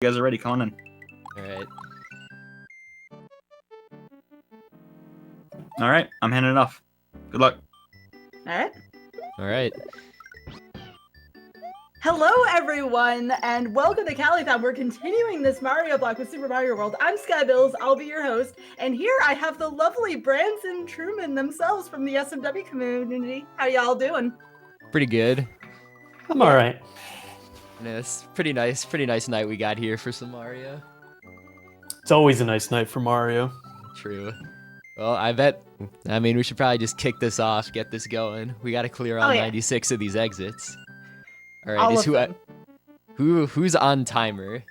You guys are ready, come on in. Alright. Alright, I'm handing it off. Good luck. Alright. Alright. Hello, everyone, and welcome to Calithon. We're continuing this Mario block with Super Mario World. I'm Skybills, I'll be your host, and here I have the lovely Branson Truman themselves from the SMW community. How y'all doing? Pretty good. I'm alright. Yeah, it's pretty nice night we got here for some Mario. It's always a nice night for Mario. True. Well, I mean, we should probably just kick this off, get this going. We gotta clear all 96 of these exits. Alright, All of them. who's on timer?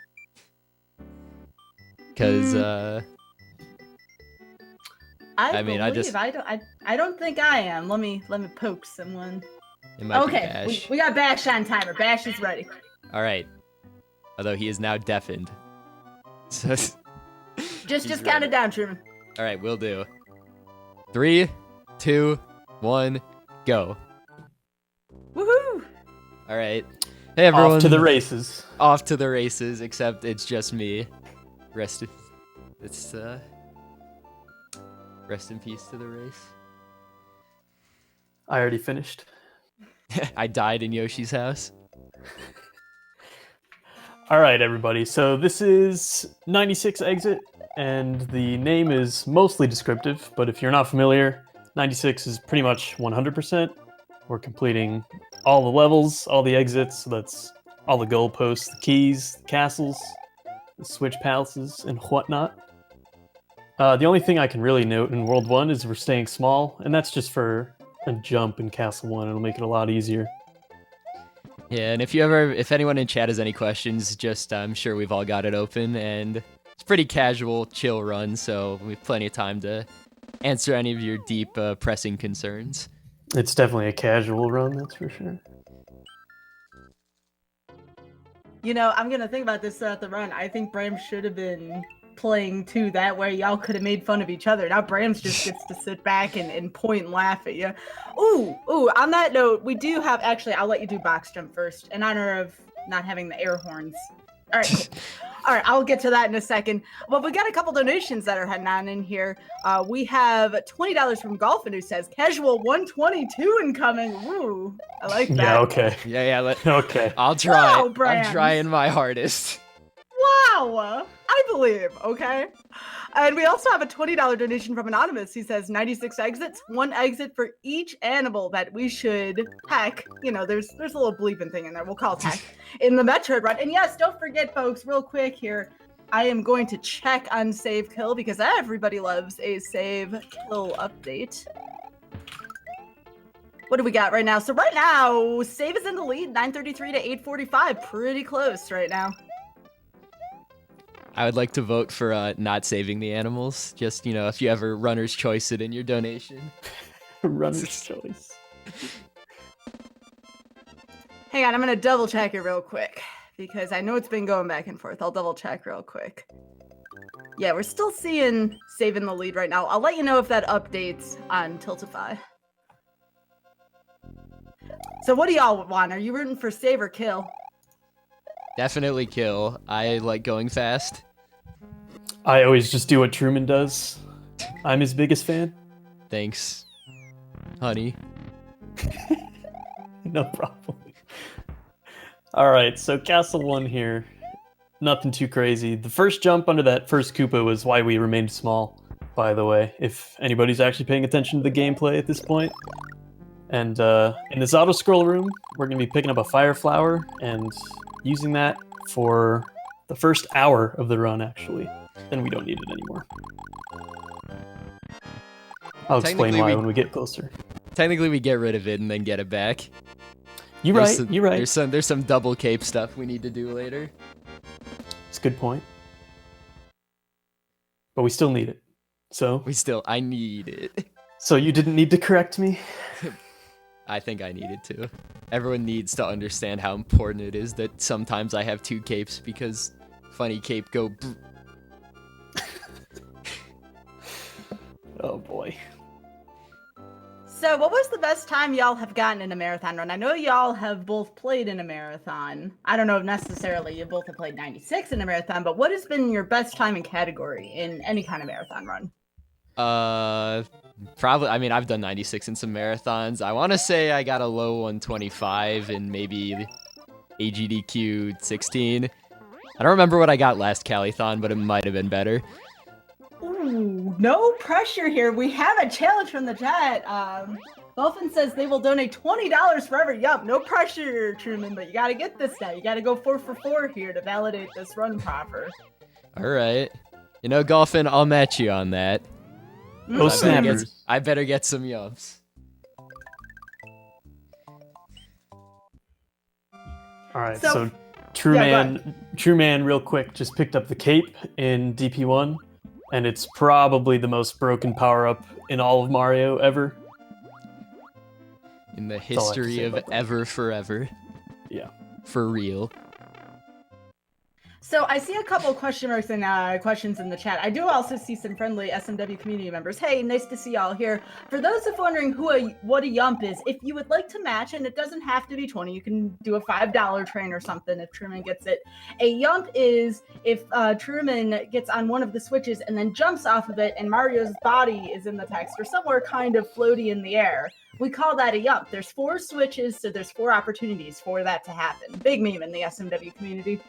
Cause I mean, I don't think I am. Let me poke someone. it might be Okay, Bash. we got Bash on timer. Bash is ready. Alright. Although he is now deafened. So Just He's count ready. it down, Truman. Alright, we'll do. 3, 2, 1, go. Woohoo! Alright. Hey everyone. Off to the races. Off to the races, except it's just me. Rest in peace to the race. I already finished. I died in Yoshi's house. Alright, everybody. So this is 96 exit, and the name is mostly descriptive, but if you're not familiar, 96 is pretty much 100%. We're completing all the levels, all the exits, so that's all the goalposts, the keys, the castles, the switch palaces, and whatnot. The only thing I can really note in World 1 is we're staying small, and that's just for a jump in Castle 1. It'll make it a lot easier. Yeah, and if anyone in chat has any questions, just I'm sure we've all got it open, and it's pretty casual, chill run, so we have plenty of time to answer any of your deep, pressing concerns. It's definitely a casual run, that's for sure. You know, I'm gonna think about this throughout the run. I think Bram should have been playing too. That way, y'all could have made fun of each other. Now Brams just gets to sit back and point and laugh at you. Ooh. On that note, we do have. Actually, I'll let you do box jump first in honor of not having the air horns. All right. Cool. All right, I'll get to that in a second. Well, we got a couple donations that are heading on in here. We have $20 from Golfin who says casual 122 incoming. Ooh, I like that. Yeah, okay. Yeah, Okay. I'll try. Wow, Brams. I'm trying my hardest. Wow, I believe, okay? And we also have a $20 donation from Anonymous. He says 96 exits, 1 exit for each animal that we should hack. You know, there's a little bleeping thing in there. We'll call it hack in the Metroid run. And yes, don't forget, folks, real quick here, I am going to check on save kill because everybody loves a save kill update. What do we got right now? So right now, save is in the lead, 933 to 845. Pretty close right now. I would like to vote for not saving the animals. Just, you know, if you ever runner's choice it in your donation. Runner's choice. Hang on, I'm gonna double check it real quick because I know it's been going back and forth. I'll double check real quick. Yeah, we're still seeing save in the lead right now. I'll let you know if that updates on Tiltify. So what do y'all want? Are you rooting for save or kill? Definitely kill. I like going fast. I always just do what Truman does. I'm his biggest fan. Thanks, honey. No problem. Alright, so Castle 1 here. Nothing too crazy. The first jump under that first Koopa was why we remained small, by the way, if anybody's actually paying attention to the gameplay at this point. And in this auto-scroll room, we're going to be picking up a fire flower and using that for the first hour of the run, actually. Then we don't need it anymore. I'll explain Technically, why when we get closer. Technically, we get rid of it and then get it back. You're right, you're right. There's some double cape stuff we need to do later. It's a good point. But we still need it. So I need it. So you didn't need to correct me? I think I needed to. Everyone needs to understand how important it is that sometimes I have 2 capes because funny cape go Oh boy. So, what was the best time y'all have gotten in a marathon run? I know y'all have both played in a marathon. I don't know if necessarily you both have played 96 in a marathon, but what has been your best time in category in any kind of marathon run? Probably. I mean, I've done 96 in some marathons. I want to say I got a low 125 in maybe AGDQ 16. I don't remember what I got last Calithon, but it might have been better. Ooh, no pressure here. We have a challenge from the chat. Dolphin says they will donate $20 for every yump. No pressure, Truman, but you gotta get this now. You gotta go 4 for 4 here to validate this run proper. All right. You know, Golfin, I'll match you on that. Oh, snappers. I better get some yumps. All right, So- so Yeah, Truman, real quick, just picked up the cape in DP1, and it's probably the most broken power-up in all of Mario ever. In the all I have to history say of about that. ever forever. Yeah. For real. So I see a couple question marks and questions in the chat. I do also see some friendly SMW community members. Hey, nice to see y'all here. For those of wondering what a yump is, if you would like to match, and it doesn't have to be 20, you can do a $5 train or something if Truman gets it. A yump is if Truman gets on one of the switches and then jumps off of it and Mario's body is in the text or somewhere kind of floaty in the air. We call that a yump. There's 4 switches, so there's 4 opportunities for that to happen. Big meme in the SMW community.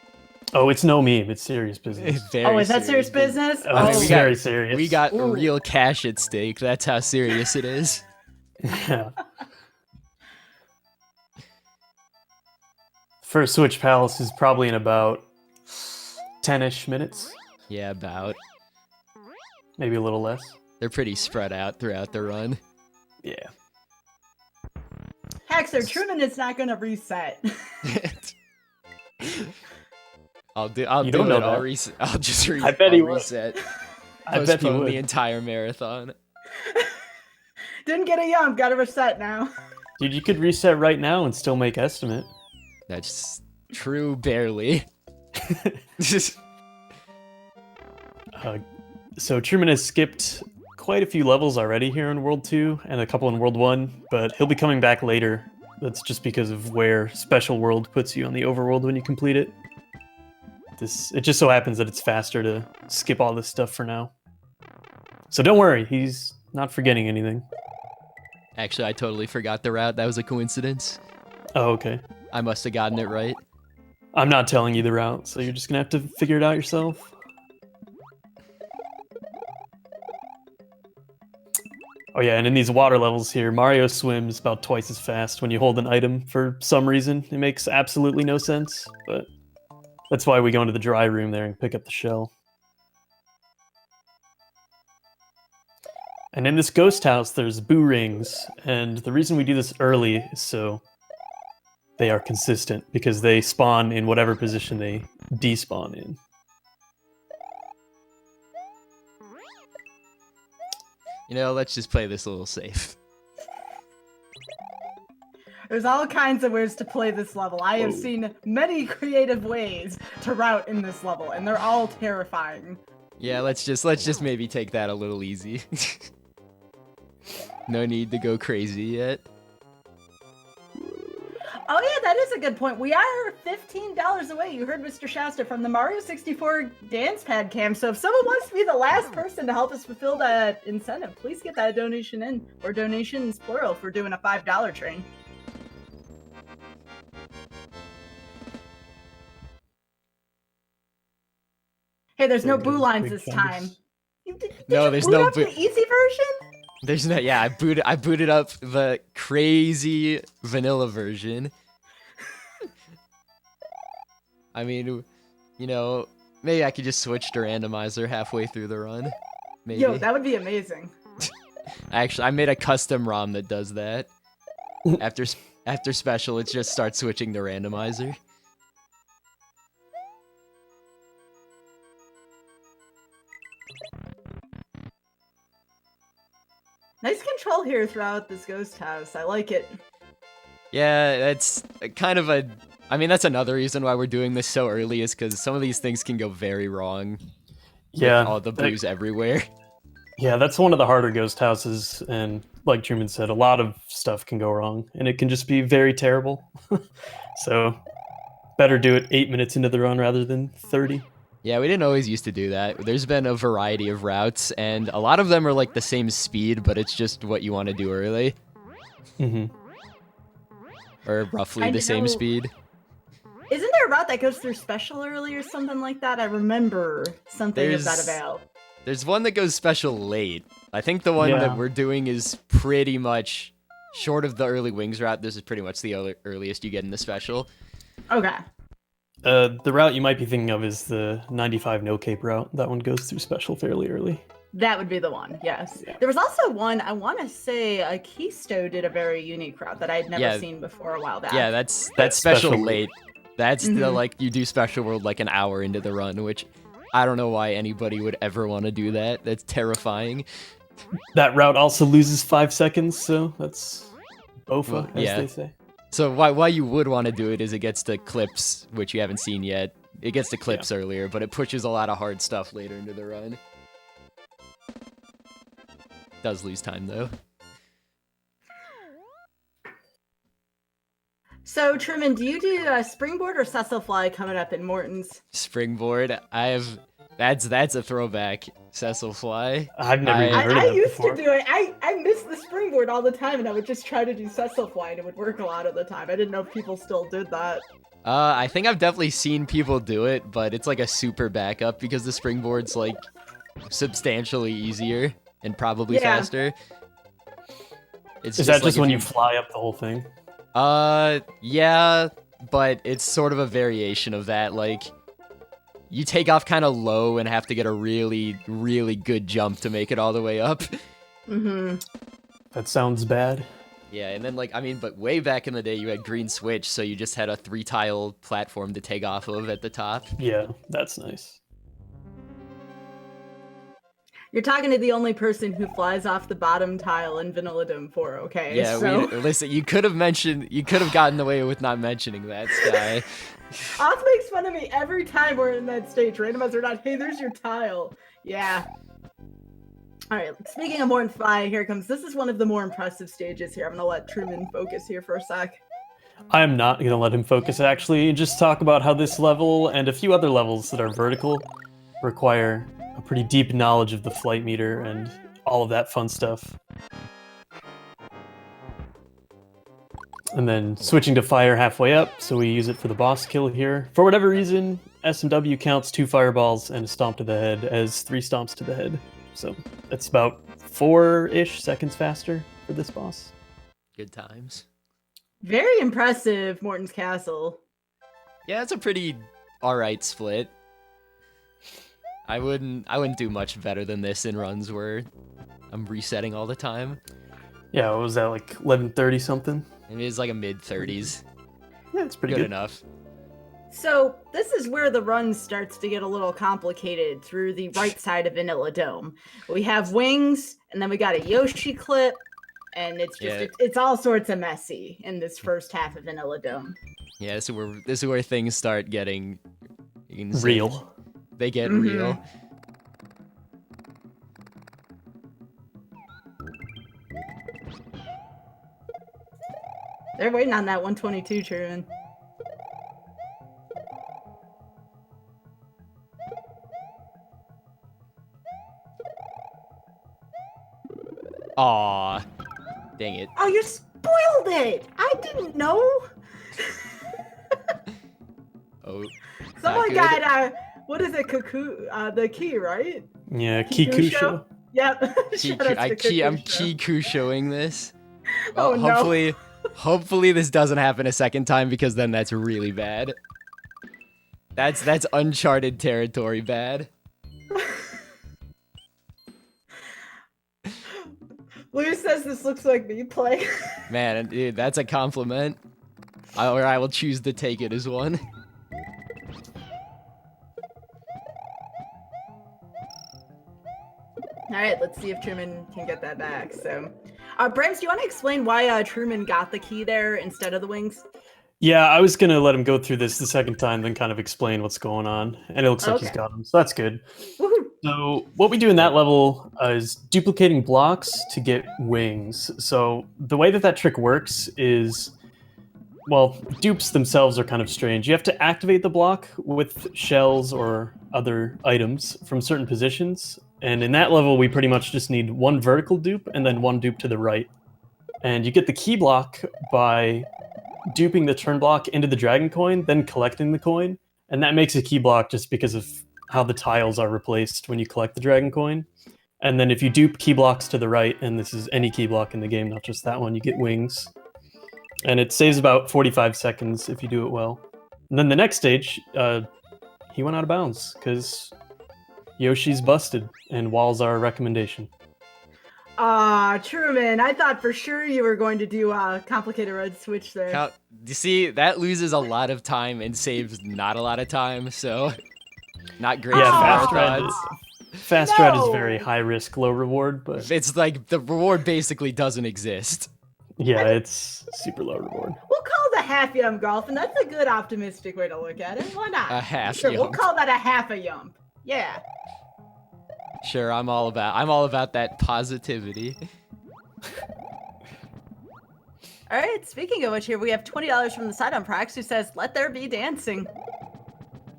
Oh, it's no meme. It's serious business. Is that serious business? Oh, it's we very got- serious. We got Ooh. real cash at stake. That's how serious it is. Yeah. First Switch Palace is probably in about 10-ish minutes, Yeah, about. maybe a little less. They're pretty spread out throughout the run. Yeah. Haxer, Truman is not going to reset. I'll do You don't it. know I'll that. reset. I'll just I bet he would. reset. I bet he Postpone would. the entire marathon. Didn't get a yump, got to reset now. Dude, you could reset right now and still make estimate. That's true, barely. So Truman has skipped quite a few levels already here in World 2 and a couple in World 1, but he'll be coming back later. That's just because of where Special World puts you on the overworld when you complete it. It just so happens that it's faster to skip all this stuff for now. So don't worry, he's not forgetting anything. Actually, I totally forgot the route. That was a coincidence. Oh, okay. I must have gotten it right. I'm not telling you the route, so you're just gonna have to figure it out yourself. Oh yeah, and in these water levels here, Mario swims about twice as fast when you hold an item for some reason. It makes absolutely no sense, but that's why we go into the dry room there and pick up the shell. And in this ghost house, there's boo rings, and the reason we do this early is so they are consistent, because they spawn in whatever position they despawn in. You know, let's just play this a little safe. There's all kinds of ways to play this level. I have Whoa. seen many creative ways to route in this level, and they're all terrifying. Yeah, let's just maybe take that a little easy. No need to go crazy yet. Oh yeah, that is a good point. We are $15 away. You heard Mr. Shasta from the Mario 64 dance pad cam. So if someone wants to be the last person to help us fulfill that incentive, please get that donation in, or donations plural if we're doing a $5 train. Hey, there's no Big boo lines big this fingers. time. Did No, you there's boot no up boo- the easy version? There's no, yeah, I booted up the crazy vanilla version. I mean, you know, maybe I could just switch to randomizer halfway through the run. Maybe. Yo, that would be amazing. Actually, I made a custom ROM that does that. After special, it just starts switching to randomizer. Nice control here throughout this ghost house. I like it. Yeah, that's kind of a... I mean, that's another reason why we're doing this so early, is because some of these things can go very wrong. Yeah, All the that- boos everywhere. Yeah, that's one of the harder ghost houses, and like Truman said, a lot of stuff can go wrong, and it can just be very terrible. So, better do it 8 minutes into the run rather than 30. Yeah, we didn't always used to do that. There's been a variety of routes, and a lot of them are like the same speed, but it's just what you want to do early. Mm-hmm. Or roughly I the same know- speed. Isn't there a route that goes through special early or something like that? I remember something of that There's- about. There's one that goes special late. I think the one Yeah. that we're doing is pretty much short of the early wings route. This is pretty much the earliest you get in the special. Okay. The route you might be thinking of is the 95 no cape route. That one goes through special fairly early. That would be the one, yes. Yeah. There was also one, I want to say, Keisto did a very unique route that I'd never Yeah. seen before a while back. Yeah, that's That's special special late. That's the Mhm. like you do special world like an hour into the run, which I don't know why anybody would ever want to do that. That's terrifying. That route also loses 5 seconds, so that's BOFA, Well, as yeah. they say. So why you would want to do it is it gets to clips, which you haven't seen yet. It gets to clips earlier, but it pushes a lot of hard stuff later into the run. Does lose time though. So, Truman, do you do springboard or Cecil Fly coming up in Morton's? Springboard. That's a throwback. Cecil Fly. I've never even I- heard of I that used before. to do it. I missed the springboard all the time, and I would just try to do Cecil Fly, and it would work a lot of the time. I didn't know if people still did that. I think I've definitely seen people do it, but it's like a super backup because the springboard's like substantially easier and probably Yeah. faster. It's Is that like just if when you fly up the whole thing? Yeah, but it's sort of a variation of that. Like, you take off kind of low and have to get a really, really good jump to make it all the way up. Mm-hmm. That sounds bad. Yeah, and then like, I mean, but way back in the day, you had green switch, so you just had a 3-tile platform to take off of at the top. Yeah, that's nice. You're talking to the only person who flies off the bottom tile in Vanilla Dome 4, okay? Yeah, so... listen, you could have gotten away with not mentioning that, Sky. Oz makes fun of me every time we're in that stage. Randomize or not, hey, there's your tile. Yeah. Alright, speaking of Morton Fly, here it comes. This is one of the more impressive stages here. I'm gonna let Truman focus here for a sec. I am not going to let him focus, actually, and just talk about how this level and a few other levels that are vertical require a pretty deep knowledge of the flight meter and all of that fun stuff. And then switching to fire halfway up, so we use it for the boss kill here. For whatever reason, SMW counts 2 fireballs and a stomp to the head as 3 stomps to the head. So that's about 4-ish seconds faster for this boss. Good times. Very impressive, Morton's Castle. Yeah, it's a pretty alright split. I wouldn't do much better than this in runs where I'm resetting all the time. Yeah, what was that, like 11:30 something? It is like a mid-30s. Yeah, it's pretty Good good. enough. So this is where the run starts to get a little complicated through the right side of Vanilla Dome. We have wings, and then we got a Yoshi clip, and it's just Yeah. it's all sorts of messy in this first half of Vanilla Dome. Yeah, this is where things start getting insane. Real. They get Mhm. real. They're waiting on that 122, Truman. Aw. Dang it. Oh, you spoiled it! I didn't know. Oh. Someone good. got what is it, Cuckoo? The key, right? Yeah, Kikusho? Kikusho. Yep. Key, Shout out to I'm Kikusho. Kiku showing this. Oh, Well, no. hopefully this doesn't happen a second time because then that's really bad. That's uncharted territory bad. Lou says this looks like me playing. Man, dude, that's a compliment. I will choose to take it as one. All right, let's see if Truman can get that back. So, Brams, do you want to explain why Truman got the key there instead of the wings? Yeah, I was gonna let him go through this the second time, then kind of explain what's going on, and it looks like he's Okay. got him, so that's good. Woohoo! So what we do in that level is duplicating blocks to get wings. So the way that trick works is, well, dupes themselves are kind of strange. You have to activate the block with shells or other items from certain positions. And in that level, we pretty much just need one vertical dupe and then one dupe to the right. And you get the key block by duping the turn block into the dragon coin, then collecting the coin. And that makes a key block just because of how the tiles are replaced when you collect the dragon coin. And then if you dupe key blocks to the right, and this is any key block in the game, not just that one, you get wings. And it saves about 45 seconds if you do it well. And then the next stage, he went out of bounds because Yoshi's busted and walls are a recommendation. Truman, I thought for sure you were going to do a complicated red switch there. You see, that loses a lot of time and saves not a lot of time, so not great. Yeah, for marathons. Fast red is very high risk, low reward, but It's like the reward basically doesn't exist. yeah, it's super low reward. We'll call it a half yum golf, and that's a good optimistic way to look at it. Why not? A half Sure, we'll yump. call that a half a yump. Yeah. Sure, I'm all about that positivity. All right. Speaking of which, here we have $20 from the side on Prax, who says, "Let there be dancing."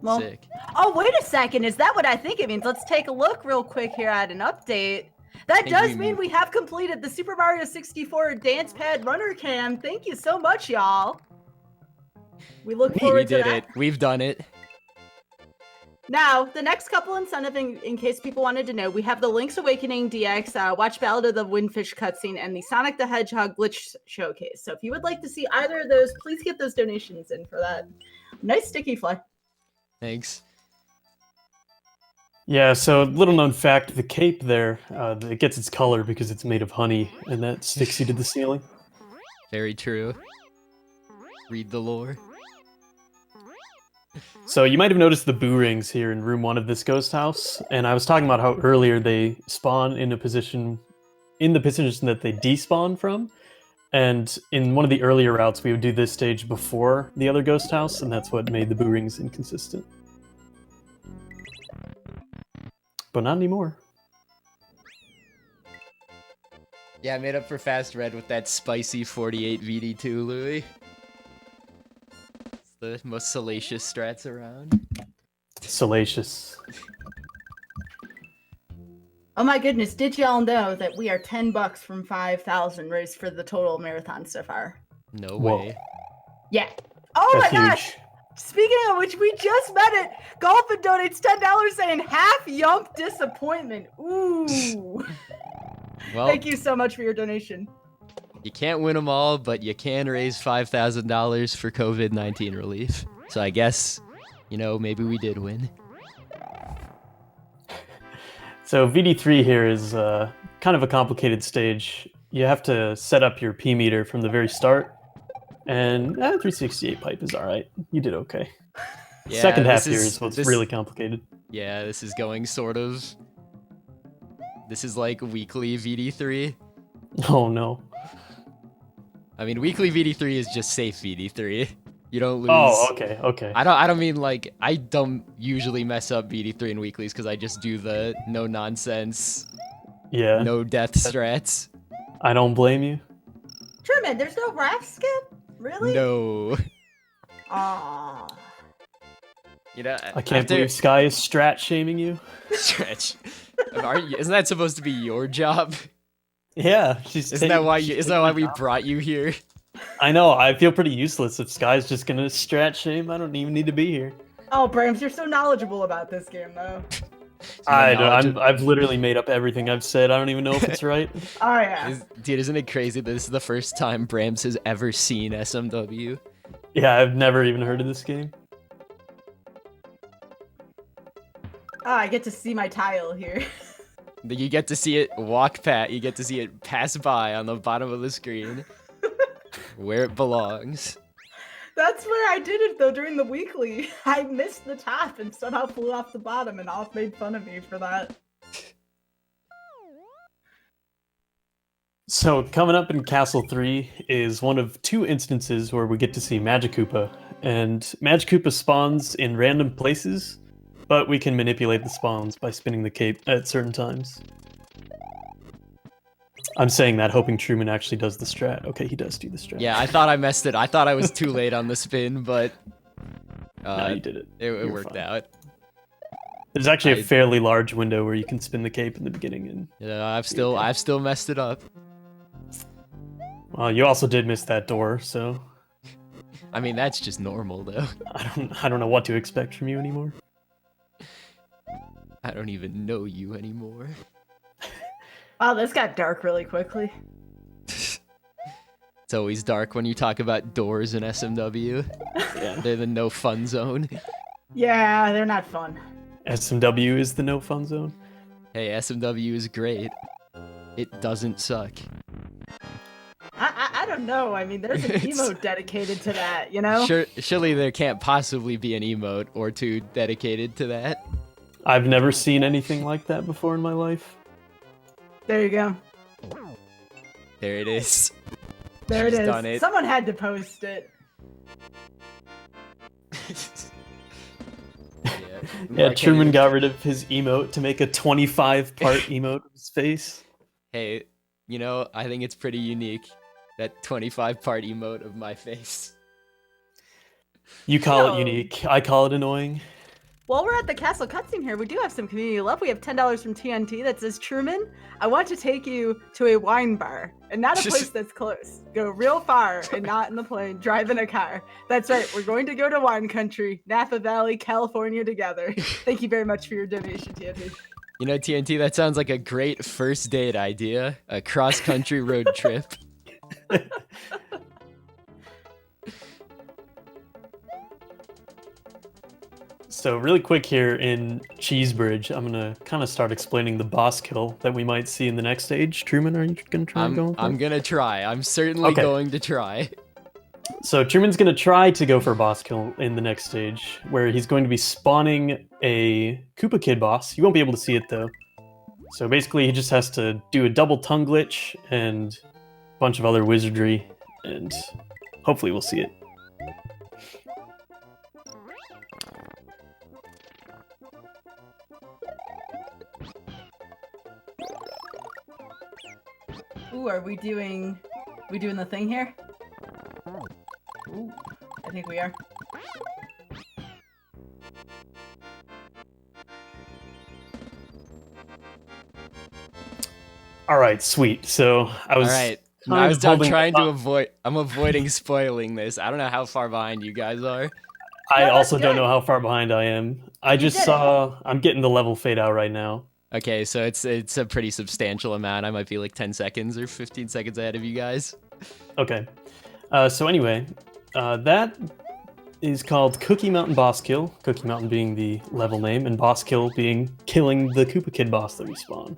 Well, Sick. oh, wait a second. Is that what I think it means? Let's take a look real quick here at an update. That Think does we mean we have completed the Super Mario 64 Dance Pad Runner Cam. Thank you so much, y'all. We look We forward to did that. it. We've done it. Now, the next couple incentive, in case people wanted to know, we have the Link's Awakening DX, Watch Ballad of the Windfish cutscene, and the Sonic the Hedgehog glitch showcase. So if you would like to see either of those, please get those donations in for that. Nice sticky fly. Thanks. Yeah, so little known fact, the cape there, it gets its color because it's made of honey, and that sticks you to the ceiling. Very true. Read the lore. So you might have noticed the boo rings here in room 1 of this ghost house, and I was talking about how earlier they spawn in the position that they despawn from, and in one of the earlier routes we would do this stage before the other ghost house, and that's what made the boo rings inconsistent. But not anymore. Yeah, I made up for Fast Red with that spicy 48 VD2, Louis. It's the most salacious strats around. Salacious. Oh my goodness, did y'all know that we are $10 from 5,000 raised for the total marathon so far? No Whoa. way. Yeah. Oh That's my gosh! huge. Speaking of which, we just met it. Golfin donates $10 saying half yump disappointment. Ooh. Well, Thank you so much for your donation. you can't win them all, but you can raise $5,000 for COVID-19 relief. So I guess, maybe we did win. So VD3 here is kind of a complicated stage. You have to set up your P meter from the very start, and 368 pipe is all right. You did okay. Yeah, Second half this here is what's really complicated. Yeah, this is going sort of. This is like weekly VD3. Oh no. I mean, weekly VD3 is just safe VD3. You don't lose. Oh, okay. I don't mean like I don't usually mess up VD3 in weeklies because I just do the no nonsense, Yeah. no death strats. I don't blame you. Truman, there's no raft skip? Really? No. Aww. I can't believe Sky is strat shaming you. Stretch. Isn't that supposed to be your job? Yeah, she's. Isn't that why we brought you here? I know. I feel pretty useless if Sky's just gonna strat shame. I don't even need to be here. Oh, Brams, you're so knowledgeable about this game, though. I've literally made up everything I've said. I don't even know if it's right. Oh, yeah. Dude, isn't it crazy that this is the first time Brams has ever seen SMW? Yeah, I've never even heard of this game. Oh, I get to see my tile here. You get to see it walk past. You get to see it pass by on the bottom of the screen, where it belongs. That's where I did it, though, during the weekly. I missed the top and somehow flew off the bottom, and Off made fun of me for that. So coming up in Castle 3 is one of 2 instances where we get to see Magikoopa. And Magikoopa spawns in random places, but we can manipulate the spawns by spinning the cape at certain times. I'm saying that hoping Truman actually does the strat. Okay, he does do the strat. Yeah, I thought I messed it. I thought I was too late on the spin, but No, you did it. It worked fine. out. There's actually a fairly large window where you can spin the cape in the beginning. And Yeah, I've still messed it up. well, you also did miss that door, so I mean, that's just normal though. I don't know what to expect from you anymore. I don't even know you anymore. Wow, this got dark really quickly. It's always dark when you talk about doors in SMW. Yeah. They're the no fun zone. Yeah, they're not fun. SMW is the no fun zone. Hey, SMW is great. It doesn't suck. I don't know. I mean, there's an emote dedicated to that, you know? Surely there can't possibly be an emote or two dedicated to that. I've never seen anything like that before in my life. There you go. There it is. There it She's is. done it. Someone had to post it. Yeah, Truman got rid of his emote to make a 25-part emote of his face. Hey, you know, I think it's pretty unique. That 25-part emote of my face. You call No. it unique. I call it annoying. While we're at the castle cutscene here, we do have some community love. We have $10 from TNT that says, Truman, I want to take you to a wine bar, and not a place that's close. Go real far and not in the plane. Drive in a car. That's right. We're going to go to wine country, Napa Valley, California together. Thank you very much for your donation, TNT. You know, TNT, that sounds like a great first date idea. A cross-country road trip. So really quick here in Cheesebridge, I'm gonna kind of start explaining the boss kill that we might see in the next stage. Truman, are you gonna try and go? I'm gonna try. I'm certainly going to try. So Truman's gonna try to go for a boss kill in the next stage, where he's going to be spawning a Koopa Kid boss. You won't be able to see it though. So basically, he just has to do a double tongue glitch and a bunch of other wizardry, and hopefully we'll see it. Ooh, are we doing the thing here? Ooh, I think we are. All right, sweet. So I was. All right. I'm avoiding spoiling this. I don't know how far behind you guys are. I No, also that's don't good. know how far behind I am. I You just did it. saw. I'm getting the level fade out right now. Okay, so it's a pretty substantial amount. I might be like 10 seconds or 15 seconds ahead of you guys. Okay. So anyway, that is called Cookie Mountain Boss Kill. Cookie Mountain being the level name, and Boss Kill being killing the Koopa Kid boss that we spawn.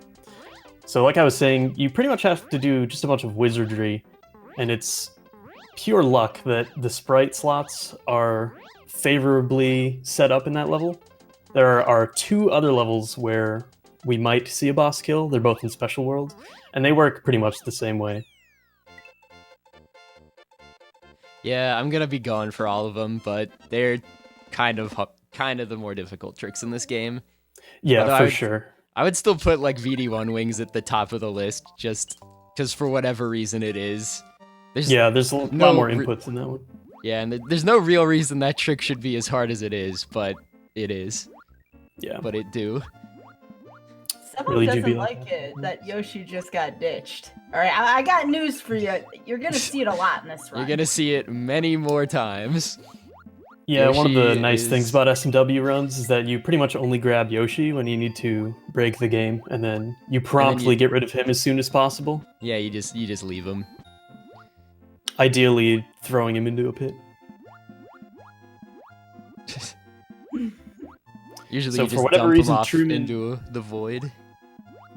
So like I was saying, you pretty much have to do just a bunch of wizardry, and it's pure luck that the sprite slots are favorably set up in that level. There are two other levels where we might see a boss kill. They're both in Special World, and they work pretty much the same way. Yeah, I'm gonna be going for all of them, but they're kind of the more difficult tricks in this game. Yeah, Although for sure. I would still put like VD1 wings at the top of the list, just because for whatever reason it is. There's a lot more inputs in that one. Yeah, and there's no real reason that trick should be as hard as it is, but it is. Yeah. But it do. Someone Really do doesn't be like like it that Yoshi just got ditched. All right, I got news for you. You're gonna see it a lot in this run. You're gonna see it many more times. Yeah, one of the Yoshi nice is- things about SMW runs is that you pretty much only grab Yoshi when you need to break the game, and then you promptly get rid of him as soon as possible. Yeah, you just leave him. Ideally, throwing him into a pit. Usually So you for just whatever dump reason, him off Truman- into the void.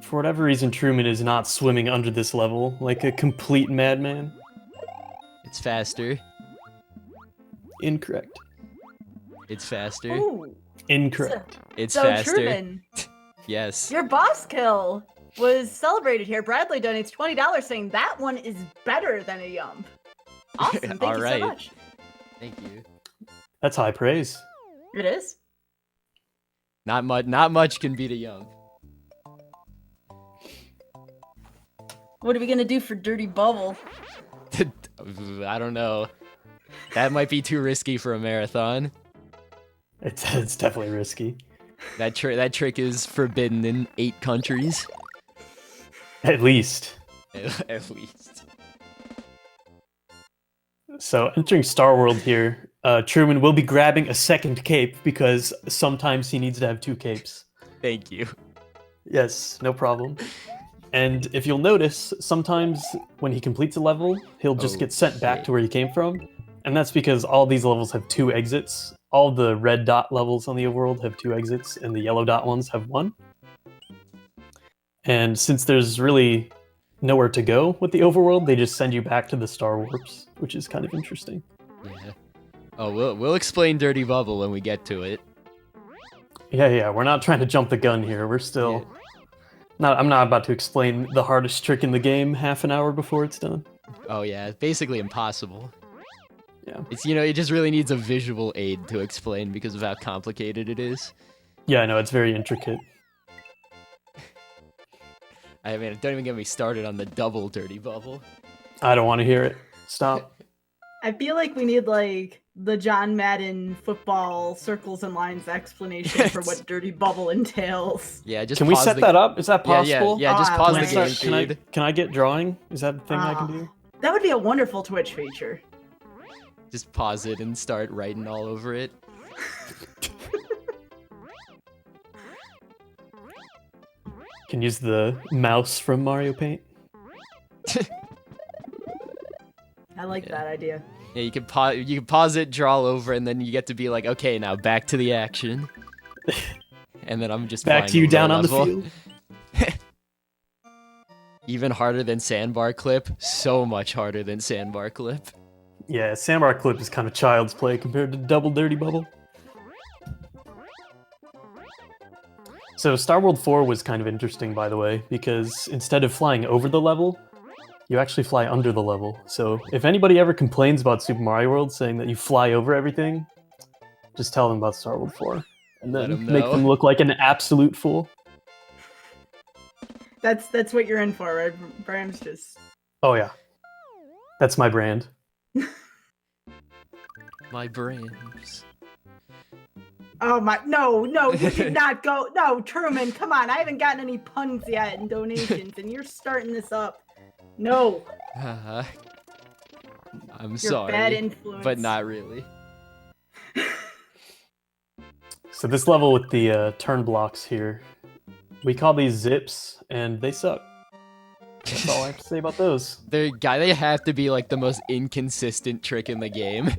For whatever reason, Truman is not swimming under this level like a complete madman. It's faster. Incorrect. It's faster. Ooh. Incorrect. It's So faster. Truman, Yes. your boss kill was celebrated here. Bradley donates $20 saying that one is better than a Yump. Awesome. Thank All you right. so much. Thank you. That's high praise. It is. Not much can beat a Yump. What are we gonna do for Dirty Bubble? I don't know. That might be too risky for a marathon. It's definitely risky. That trick is forbidden in 8 countries. At least. At least. So entering Star World here, Truman will be grabbing a second cape because sometimes he needs to have 2 capes. Thank you. Yes, no problem. And if you'll notice, sometimes when he completes a level, he'll just get sent back to where he came from. And that's because all these levels have 2 exits. All the red dot levels on the overworld have 2 exits, and the yellow dot ones have 1. And since there's really nowhere to go with the overworld, they just send you back to the Star Warps, which is kind of interesting. Yeah. Oh, we'll explain Dirty Bubble when we get to it. Yeah, we're not trying to jump the gun here. We're still... I'm not about to explain the hardest trick in the game half an hour before it's done. Oh yeah, it's basically impossible. Yeah. It's, it just really needs a visual aid to explain because of how complicated it is. Yeah, I know, it's very intricate. I mean, don't even get me started on the double Dirty Bubble. I don't want to hear it. Stop. I feel like we need like the John Madden football circles and lines explanation for what Dirty Bubble entails. Yeah, just can we set that up? Is that possible? Yeah, just pause the game great. feed. Can I get drawing? Is that a thing I can do? That would be a wonderful Twitch feature. Just pause it and start writing all over it. Can use the mouse from Mario Paint. I like that idea. Yeah, you can pause it, draw over, and then you get to be like, okay, now back to the action. And then I'm just back to you down on the field. Even harder than Sandbar Clip. So much harder than Sandbar Clip. Yeah, Sandbar Clip is kind of child's play compared to Double Dirty Bubble. So Star World 4 was kind of interesting, by the way, because instead of flying over the level, you actually fly under the level. So if anybody ever complains about Super Mario World saying that you fly over everything, just tell them about Star World 4. And then make them look like an absolute fool. That's what you're in for, right? Bram's just... Oh yeah. That's my brand. My brands. Oh my, no, you did not go. No, Truman, come on. I haven't gotten any puns yet in donations, and you're starting this up. No. I'm You're sorry. Bad influence. But not really. So this level with the turn blocks here, we call these zips, and they suck. That's all I have to say about those. They have to be like the most inconsistent trick in the game.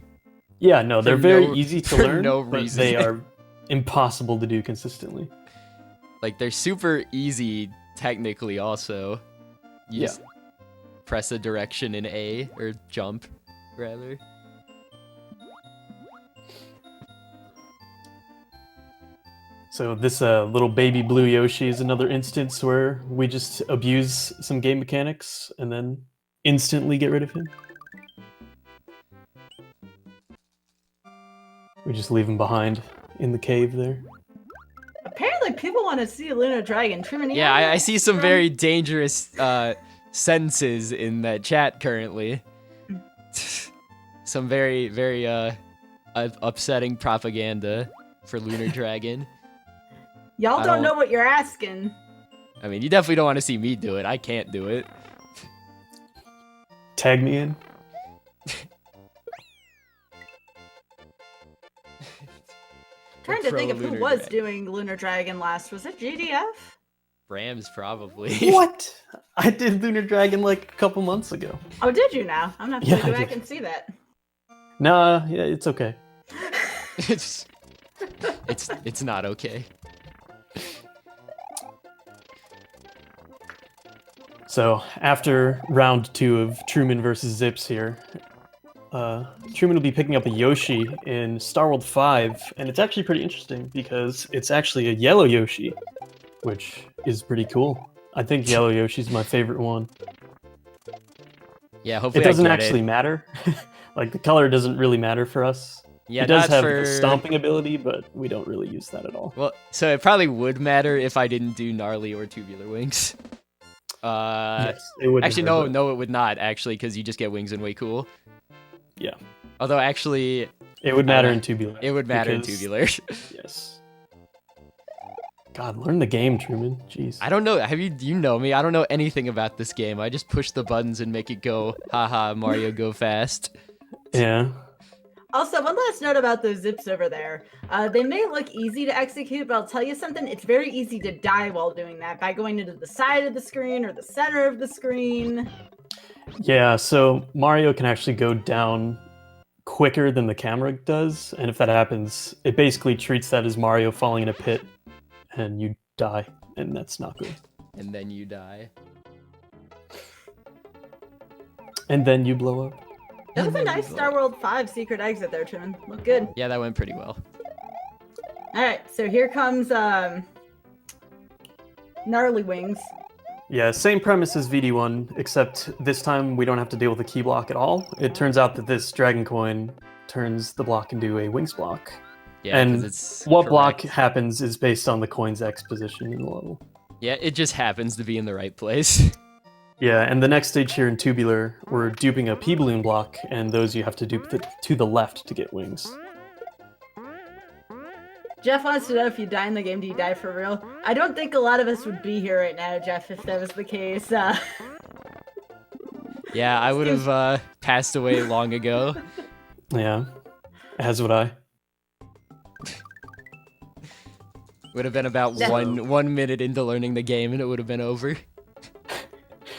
Yeah, no, they're very easy to learn, but they are impossible to do consistently. Like, they're super easy, technically, also. You just press a direction in A, or jump, rather. So this little baby blue Yoshi is another instance where we just abuse some game mechanics and then instantly get rid of him. We just leave him behind in the cave there. Apparently people want to see Lunar Dragon. Truman, Yeah, I see some very dangerous sentences in that chat currently. Some very, very upsetting propaganda for Lunar Dragon. Y'all don't know what you're asking. I mean, you definitely don't want to see me do it. I can't do it. Tag me in. Trying to think of who was doing Lunar Dragon last. Was it GDF? Rams, probably. What? I did Lunar Dragon like a couple months ago. Oh, did you now? I'm not going to go back and see that. Nah, yeah, it's okay. it's not okay. So after round 2 of Truman versus Zips here, Truman will be picking up a Yoshi in Star World 5, and it's actually pretty interesting because it's actually a yellow Yoshi, which is pretty cool. I think yellow Yoshi's my favorite one. Yeah, hopefully it doesn't actually matter. Like, the color doesn't really matter for us. Yeah, it does not have for... the stomping ability, but we don't really use that at all. Well, so it probably would matter if I didn't do gnarly or tubular wings. Yes, it would Actually, matter, no, it would not, actually, because you just get wings and way cool. Yeah. Although, actually... It would matter in tubular. It would matter because- in tubular. Yes. God, learn the game, Truman. Jeez. I don't know. You know me. I don't know anything about this game. I just push the buttons and make it go, haha, Mario go fast. Yeah. Also, one last note about those zips over there. They may look easy to execute, but I'll tell you something. It's very easy to die while doing that by going into the side of the screen or the center of the screen. Yeah, so Mario can actually go down quicker than the camera does, and if that happens, it basically treats that as Mario falling in a pit, and you die, and that's not good. And then you die. And then you blow up. That was a nice Star World 5 secret exit there, Truman. Look good. Yeah, that went pretty well. Alright, so here comes Gnarly Wings. Yeah, same premise as VD1, except this time we don't have to deal with a key block at all. It turns out that this Dragon Coin turns the block into a Wings block. Yeah, 'cause and it's what block correct. happens is based on the coin's X position in the level. Yeah, it just happens to be in the right place. Yeah, and the next stage here in Tubular, we're duping a P-balloon block, and those you have to dupe to the left to get wings. Jeff wants to know, if you die in the game, do you die for real? I don't think a lot of us would be here right now, Jeff, if that was the case. Yeah, I would have passed away long ago. Yeah, as would I. Would have been about No. one minute into learning the game, and it would have been over.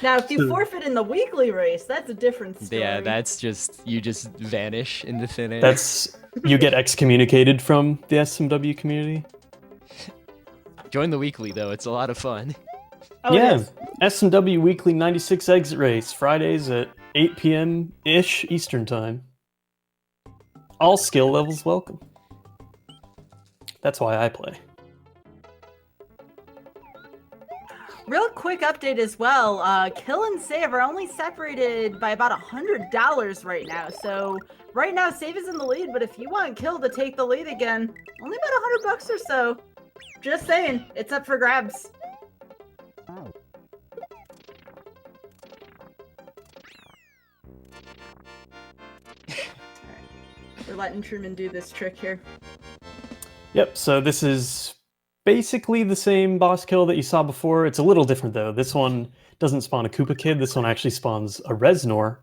Now, if you forfeit in the weekly race, that's a different story. Yeah, that's just you just vanish into thin air. You get excommunicated from the SMW community. Join the weekly though; it's a lot of fun. Oh, it Yeah, is. SMW Weekly 96 exit race, Fridays at 8 p.m.-ish Eastern Time. All skill levels welcome. That's why I play. Real quick update as well. Kill and Save are only separated by about $100 right now. So right now, Save is in the lead, but if you want Kill to take the lead again, only about $100 or so. Just saying, it's up for grabs. We're letting Truman do this trick here. Yep, so this is basically the same boss kill that you saw before. It's a little different though. This one doesn't spawn a Koopa Kid. This one actually spawns a Reznor,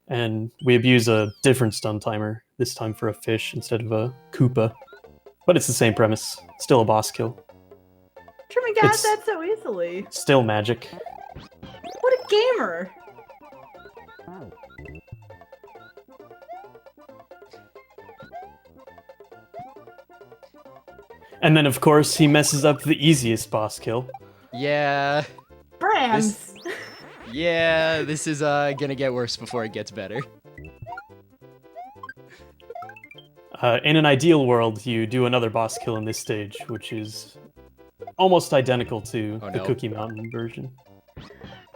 and we abuse a different stun timer, this time for a fish instead of a Koopa. But it's the same premise. Still a boss kill. Truman got It's- that so easily. Still magic. What a gamer! And then of course he messes up the easiest boss kill. Yeah, Brams! yeah. This is gonna get worse before it gets better. In an ideal world, you do another boss kill in this stage, which is almost identical to Oh, the no. Cookie Mountain version.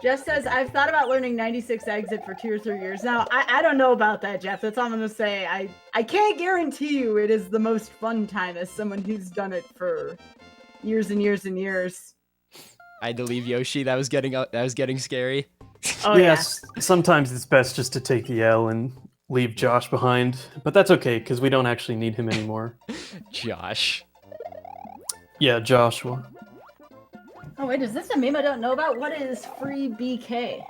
Jeff says, I've thought about learning 96 exit for 2 or 3 years now. I don't know about that, Jeff. That's all I'm going to say. I can't guarantee you it is the most fun time as someone who's done it for years and years and years. I had to leave Yoshi. That was getting scary. Oh, Yes, sometimes it's best just to take the L and leave Josh behind, but that's okay because we don't actually need him anymore. Josh. Yeah, Joshua. Oh, wait, is this a meme I don't know about? What is free BK?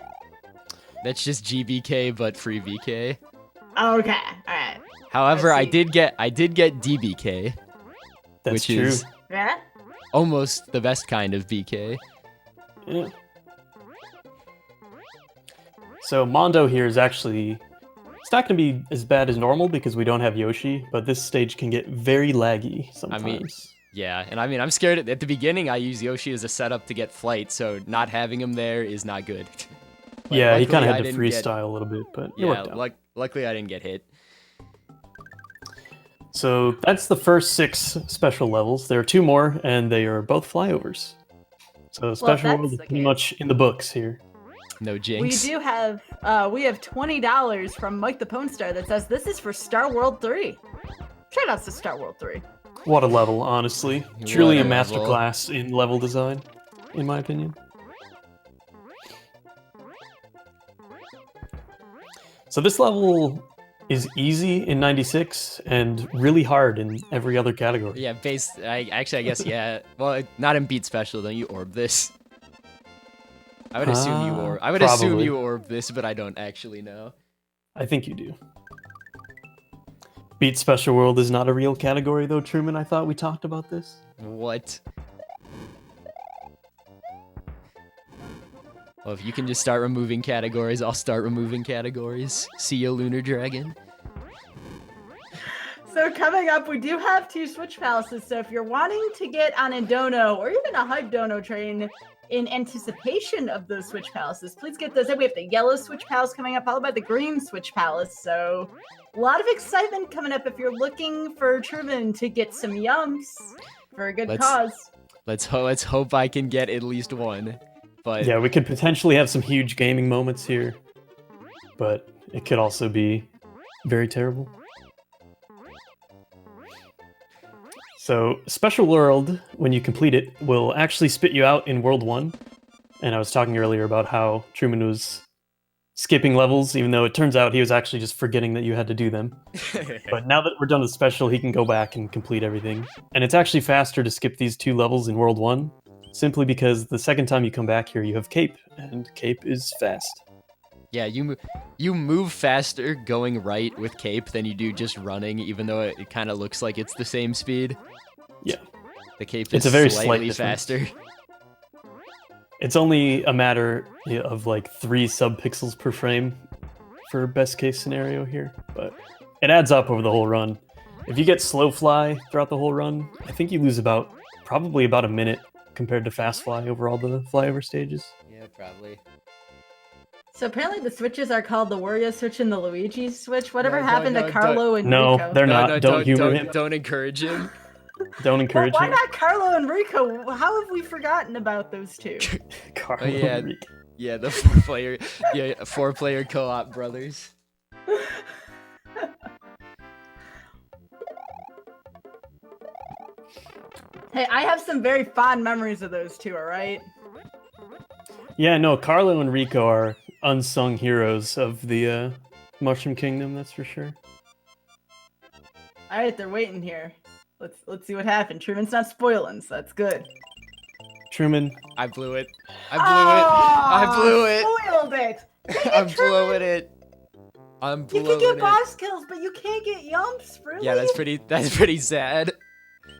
That's just GBK, but free BK. Okay, alright. However, I I see. did get DBK, That's which true. is Yeah? almost the best kind of BK. Yeah. So Mondo here is actually... It's not going to be as bad as normal because we don't have Yoshi, but this stage can get very laggy sometimes. Yeah, and I mean, I'm scared. At the beginning, I used Yoshi as a setup to get flight, so not having him there is not good. But Yeah, he luckily kind of I had to didn't get- freestyle a little bit, but it Yeah, worked out. luckily I didn't get hit. So that's the first 6 special levels. There are 2 more, and they are both flyovers. So special that's world is the pretty case. much in the books here. No We jinx. do have, we have $20 from Mike the Pone Star that says this is for Star World 3. Shout outs to Star World 3. What a level, honestly. Truly What a a level. masterclass in level design, in my opinion. So this level is easy in 96 and really hard in every other category. Yeah, I guess, yeah. Well, not in Beat Special, don't you orb this? I would assume you orb. I would assume probably. you orb this, but I don't actually know. I think you do. Beat Special World is not a real category, though, Truman. I thought we talked about this. What? Well, if you can just start removing categories, I'll start removing categories. See ya, Lunar Dragon. So coming up, we do have 2 Switch Palaces. So if you're wanting to get on a dono or even a hype dono train in anticipation of those Switch Palaces, please get those in. We have the yellow Switch Palace coming up, followed by the green Switch Palace. So a lot of excitement coming up if you're looking for Truman to get some yums for a good cause. Let's hope I can get at least one. But Yeah, we could potentially have some huge gaming moments here, but it could also be very terrible. So, Special World, when you complete it, will actually spit you out in World 1. And I was talking earlier about how Truman was skipping levels, even though it turns out he was actually just forgetting that you had to do them. But now that we're done with Special, he can go back and complete everything. And it's actually faster to skip these 2 levels in World 1, simply because the second time you come back here, you have Cape, and Cape is fast. yeah, you move faster going right with Cape than you do just running, even though it kind of looks like it's the same speed. Yeah. The Cape It's is a very slight slightly difference. faster. It's only a matter of like 3 sub-pixels per frame for best case scenario here, but it adds up over the whole run. If you get slow fly throughout the whole run, I think you lose probably about a minute compared to fast fly over all the flyover stages. Yeah, probably. So apparently the Switches are called the Wario Switch and the Luigi Switch. Whatever No, happened no, to Carlo and No, Rico? they're not. Don't humor him. Don't encourage him. Don't Well, encourage why him. not Carlo and Rico? How have we forgotten about those 2? Carlo Oh, yeah. and Rico. Yeah, the 4-player co-op brothers. Hey, I have some very fond memories of those 2, alright? Yeah, no, Carlo and Rico are unsung heroes of the Mushroom Kingdom, that's for sure. Alright, they're waiting here. Let's see what happened. Truman's not spoiling, so that's good. Truman, I blew it. I blew it. Spoiled it! I'm blowing it. I'm You blowing can get it. boss kills, but you can't get yumps, really? Yeah, that's pretty sad.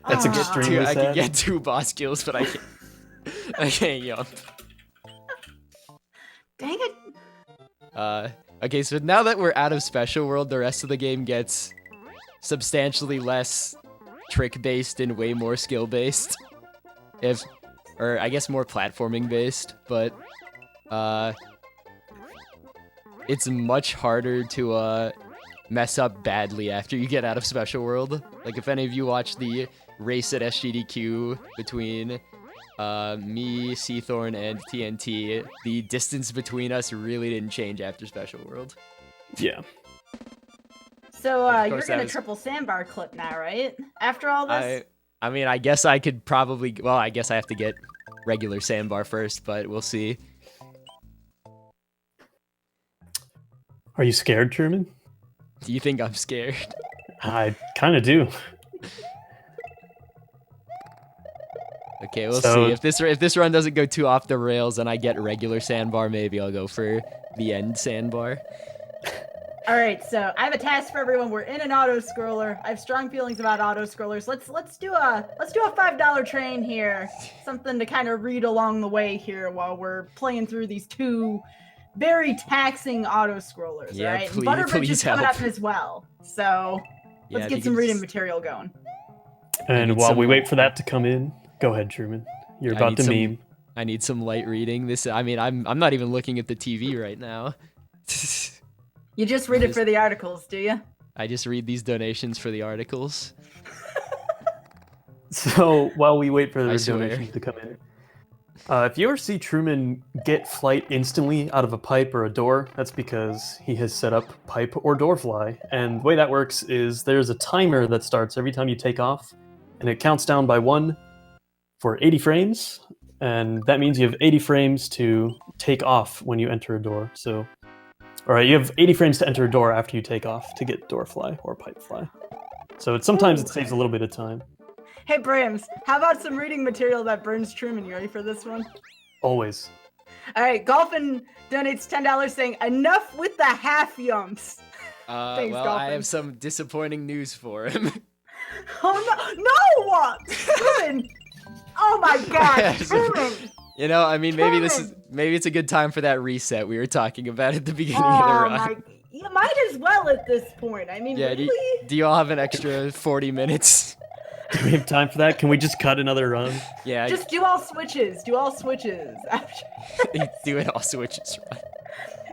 that's Ah. extremely I can sad. get 2 boss kills, but I can't. I can't jump. Dang it! Okay, so now that we're out of Special World, the rest of the game gets substantially less trick-based and way more skill-based. Or I guess more platforming-based, but it's much harder to mess up badly after you get out of Special World. Like, if any of you watch the race at SGDQ between me, Seathorn, and TNT, the distance between us really didn't change after Special World. Yeah. So, Of you're course, gonna that was- triple sandbar clip now, right? After all this? I mean, I guess I could probably... Well, I guess I have to get regular sandbar first, but we'll see. Are you scared, Truman? Do you think I'm scared? I kind of do. Okay, we'll So- see. If this run doesn't go too off the rails and I get regular sandbar, maybe I'll go for the end sandbar. Alright, so I have a task for everyone. We're in an auto scroller. I have strong feelings about auto scrollers. Let's do a $5 train here. Something to kind of read along the way here while we're playing through these 2 very taxing auto scrollers. Yeah, alright? please- Butterbridge please is coming help. up as well. So Yeah, let's if get you some could reading just- material going. And need while some- we wait for that to come in, go ahead, Truman. You're I about need to some- meme. I need some light reading. I'm not even looking at the TV right now. You just read it Just- for the articles, do you? I just read these donations for the articles. So while we wait for I the swear. donations to come in, If you ever see Truman get flight instantly out of a pipe or a door, that's because he has set up pipe or door fly. And the way that works is there's a timer that starts every time you take off, and it counts down by 1 for 80 frames. And that means you have 80 frames to take off when you enter a door. So, all right, you have 80 frames to enter a door after you take off to get door fly or pipe fly. So sometimes it saves a little bit of time. Hey, Brams, how about some reading material that burns Truman? You ready for this one? Always. All right, Golfin donates $10 saying, enough with the half yumps. Thanks, well, Golfin. I have some disappointing news for him. Oh, no! Truman! Oh my god, Truman! You know, I mean, maybe Truman! maybe it's a good time for that reset we were talking about at the beginning Oh of the run. my, you might as well at this point. I mean, Yeah, really? do you all have an extra 40 minutes? Do we have time for that? Can we just cut another run? Yeah, Just do all switches. Do all switches. do it all switches run.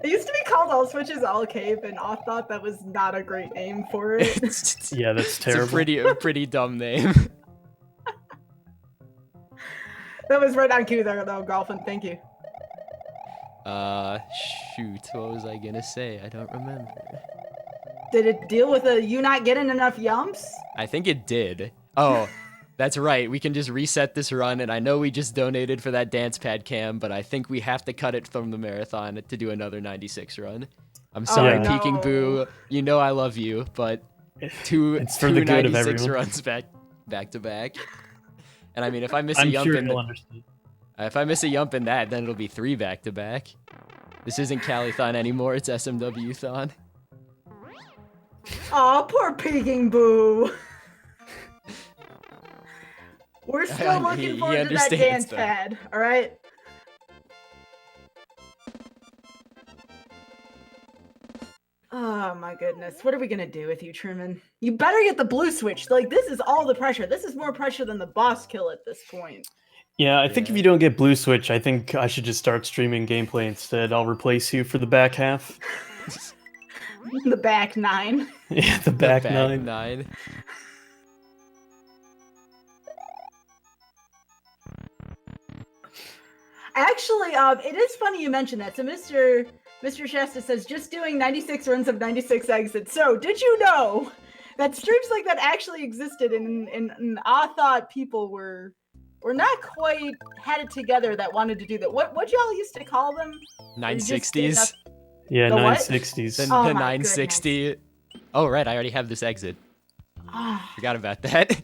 It used to be called All Switches All Cave, and I thought that was not a great name for it. Yeah, that's terrible. It's a pretty dumb name. That was right on cue there, though, Golfin. Thank you. Shoot, what was I gonna say? I don't remember. Did it deal with you not getting enough yumps? I think it did. Oh, that's right. We can just reset this run, and I know we just donated for that dance pad cam, but I think we have to cut it from the marathon to do another 96 run. I'm sorry, no. Peking Boo. You know I love you, but It's for the good of 96 everyone. runs back to back. And I mean, if I miss a I'm yump sure in you'll understand. if I miss a yump in that, then it'll be 3 back to back. This isn't Calithon anymore. It's SMW-thon. Aw, poor Peking Boo. We're still looking He forward to that understands, dance though. pad, alright? Oh my goodness. What are we gonna do with you, Truman? You better get the blue switch. Like, this is all the pressure. This is more pressure than the boss kill at this point. Yeah, I think if you don't get blue switch, I think I should just start streaming gameplay instead. I'll replace you for the back half. The back 9. Yeah, the back nine. 9. Actually, it is funny you mentioned that. So Mr. Shasta says, just doing 96 runs of 96 exits. So, did you know that streams like that actually existed and I thought people were not quite had it together that wanted to do that. What y'all used to call them? 960s. Yeah, The what? 960s. The, Oh the my 960. Oh, right. I already have this exit. Ah, Forgot about that.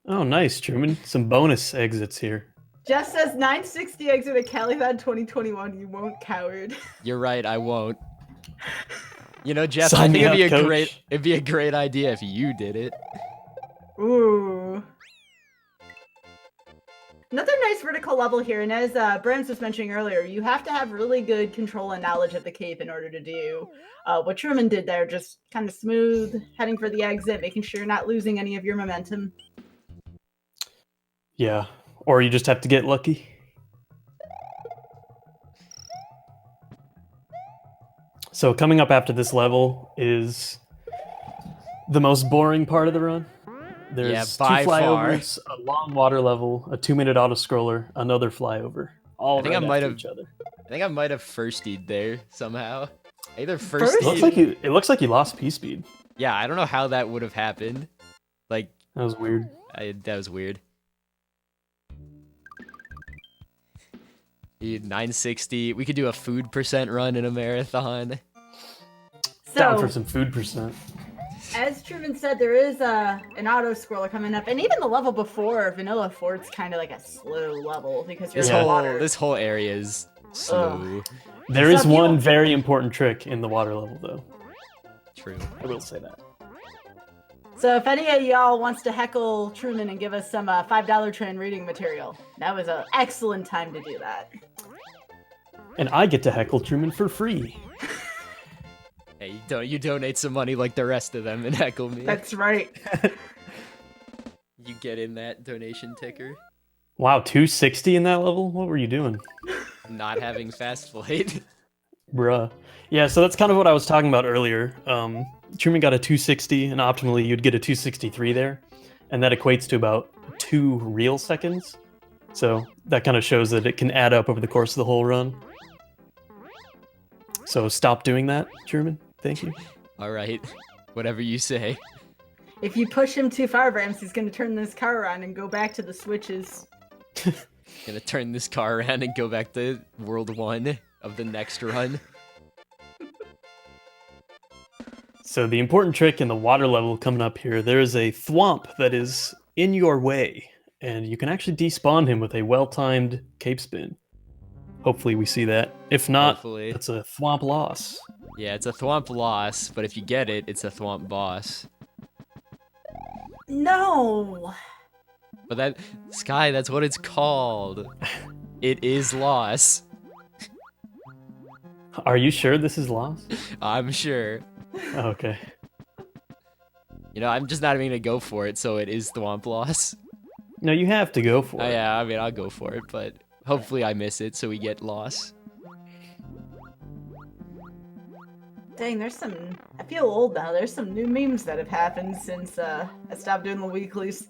Oh, nice, Truman. Some bonus exits here. Jeff says 960 exit at Calithon 2021. You won't, coward. You're right. I won't. You know, Jeff, Sign I think me it'd up, coach. be a great idea if you did it. Ooh. Another nice vertical level here, and as Brams was mentioning earlier, you have to have really good control and knowledge of the cave in order to do what Truman did there, just kind of smooth, heading for the exit, making sure you're not losing any of your momentum. Yeah, or you just have to get lucky. So coming up after this level is the most boring part of the run. There's by two far. flyovers, a long water level, a 2-minute auto-scroller, another flyover. All I think right I might after have- each other. I think I might have firstied there somehow. Either First? firstied. It looks like you lost P-speed. Yeah, I don't know how that would have happened. Like, That was weird. that was weird. 960. We could do a food percent run in a marathon. Down So, for some food percent. as Truman said, there is an auto scroller coming up, and even the level before Vanilla Fort's kind of like a slow level because you're This in Yeah. the whole water. this whole area is slow. There is Some one people- very important trick in the water level, though. True. I will say that. So if any of y'all wants to heckle Truman and give us some $5 train reading material, that was an excellent time to do that. And I get to heckle Truman for free. Hey, you donate some money like the rest of them and heckle me. That's right. You get in that donation ticker. Wow, 260 in that level? What were you doing? Not having fast flight. Bruh. Yeah, so that's kind of what I was talking about earlier. Truman got a 260, and optimally you'd get a 263 there. And that equates to about 2 real seconds. So that kind of shows that it can add up over the course of the whole run. So stop doing that, Truman. Thank you. All right, whatever you say. If you push him too far, Brams, he's gonna turn this car around and go back to the switches. Gonna turn this car around and go back to World 1 of the next run. So the important trick in the water level coming up here, there is a thwomp that is in your way, and you can actually despawn him with a well-timed cape spin. Hopefully we see that. If not, Hopefully. it's a thwomp loss. Yeah, it's a thwomp loss, but if you get it, it's a thwomp boss. No! But that, Sky, that's what it's called. It is loss. Are you sure this is loss? I'm sure. Okay. You know, I'm just not even gonna go for it, so it is thwomp loss. No, you have to go for Oh it. yeah, I mean, I'll go for it, but hopefully I miss it, so we get loss. Dang, there's some. I feel old now. There's some new memes that have happened since I stopped doing the weeklies.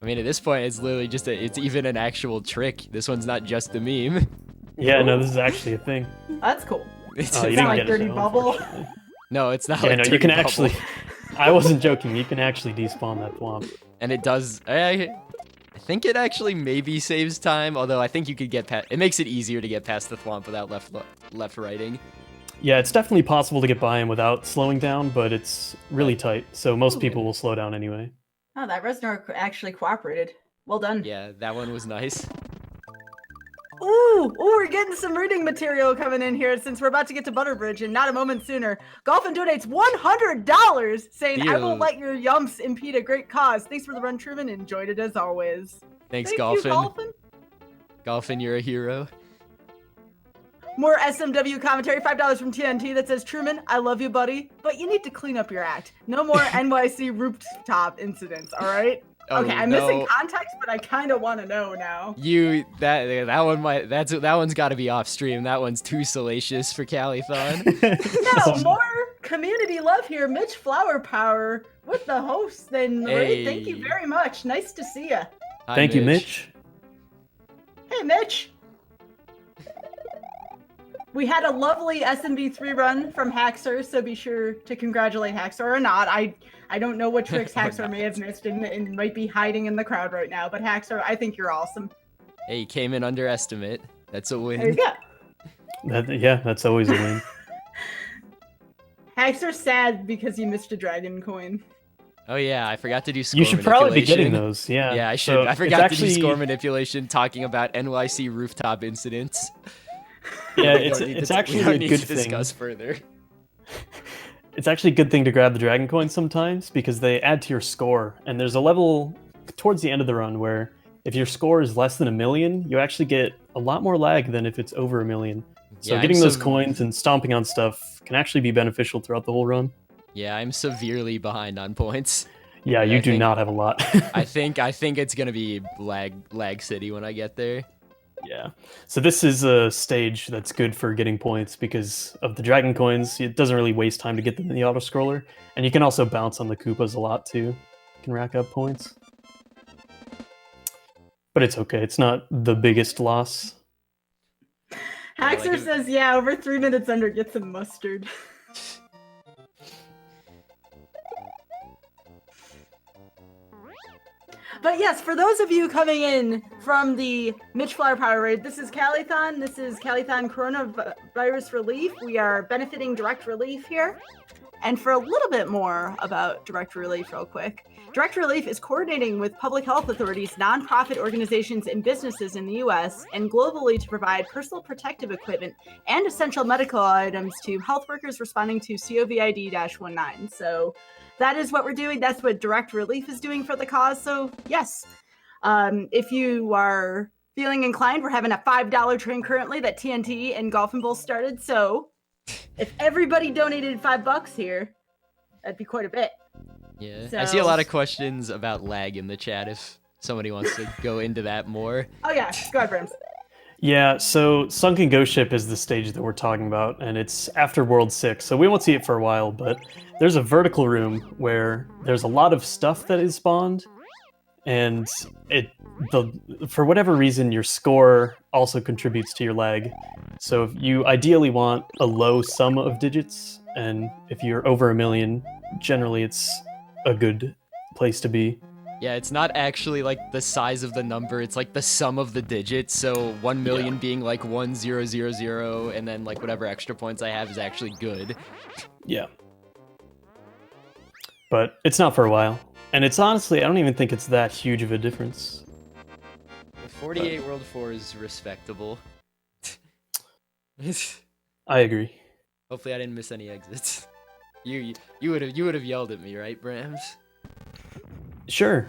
I mean, at this point, it's literally just it's even an actual trick. This one's not just a meme. Yeah, no, this is actually a thing. That's cool. It's, Oh, you It's didn't not like get it, Dirty though, Bubble. unfortunately. no, it's not Yeah, like no, you Dirty can Bubble. actually. I wasn't joking. You can actually despawn that thwomp. And it does. I think it actually maybe saves time, although I think you could get past. It makes it easier to get past the thwomp without left writing. Yeah, it's definitely possible to get by him without slowing down, but it's really tight, so most people will slow down anyway. Oh, that Reznor actually cooperated. Well done. Yeah, that one was nice. Ooh, we're getting some reading material coming in here since we're about to get to Butterbridge and not a moment sooner. Golfin donates $100 saying, I won't Deal. let your yumps impede a great cause. Thanks for the run, Truman. Enjoyed it as always. Thanks, Thank Golfin. you, Golfin. Golfin, you're a hero. More SMW commentary, $5 from TNT that says, Truman, I love you, buddy, but you need to clean up your act. No more NYC rooftop incidents, all right? Oh, Okay, I'm no. missing context, but I kind of want to know now. That one might that one's got to be off stream. That one's too salacious for Calithon. No, more community love here. Mitch Flower Power with the host. Then Ray, thank you Hey. very much. Nice to see you. Hi, Thank you, Mitch. Hey, Mitch. We had a lovely SMB3 run from Haxor, so be sure to congratulate Haxor or not. I don't know what tricks Or Haxor may have missed and might be hiding in the crowd right now, but Haxor, I think you're awesome. Hey, came in under estimate. That's a There you win. go. Yeah, that's always a win. Haxor's sad because you missed a dragon coin. Oh yeah, I forgot to do score You should probably be getting manipulation. those. Yeah. Yeah, I should. So I it's forgot to do actually- score manipulation talking about NYC rooftop incidents. Yeah, We it's don't need it's to- actually we don't a need good to thing. discuss further. It's actually a good thing to grab the dragon coins sometimes because they add to your score. And there's a level towards the end of the run where if your score is less than 1 million, you actually get a lot more lag than if it's over 1 million. So Yeah, getting I'm those so- coins and stomping on stuff can actually be beneficial throughout the whole run. Yeah, I'm severely behind on points. Yeah, Yeah, you I do think- not have a lot. I think it's gonna be lag city when I get there. Yeah. So this is a stage that's good for getting points because of the dragon coins. It doesn't really waste time to get them in the auto scroller, and you can also bounce on the Koopas a lot too. You can rack up points. But it's okay. It's not the biggest loss. Haxor like it- says, yeah, over 3 minutes under, get some mustard. But yes, for those of you coming in from the Mitch Flower Power Raid, this is Calithon. This is Calithon Coronavirus Relief. We are benefiting Direct Relief here. And for a little bit more about Direct Relief, real quick, Direct Relief is coordinating with public health authorities, nonprofit organizations, and businesses in the US and globally to provide personal protective equipment and essential medical items to health workers responding to COVID-19. So that is what we're doing. That's what Direct Relief is doing for the cause. So yes, if you are feeling inclined, we're having a $5 train currently that TNT and Golf and Bull started. So if everybody donated $5 here, that'd be quite a bit. Yeah, I see a So- lot of questions about lag in the chat. If somebody wants to go into that more. Oh yeah, go ahead, Brams. Yeah, so Sunken Ghost Ship is the stage that we're talking about, and it's after World 6, so we won't see it for a while, but there's a vertical room where there's a lot of stuff that is spawned, and for whatever reason your score also contributes to your lag. So if you ideally want a low sum of digits, and if you're over 1 million, generally it's a good place to be. Yeah, it's not actually like the size of the number, it's like the sum of the digits. So 1 million being like 1000, and then like whatever extra points I have is actually good. Yeah. But it's not for a while. And it's honestly, I don't even think it's that huge of a difference. 48 World 4 is respectable. I agree. Hopefully I didn't miss any exits. You would have yelled at me, right, Brams? Sure.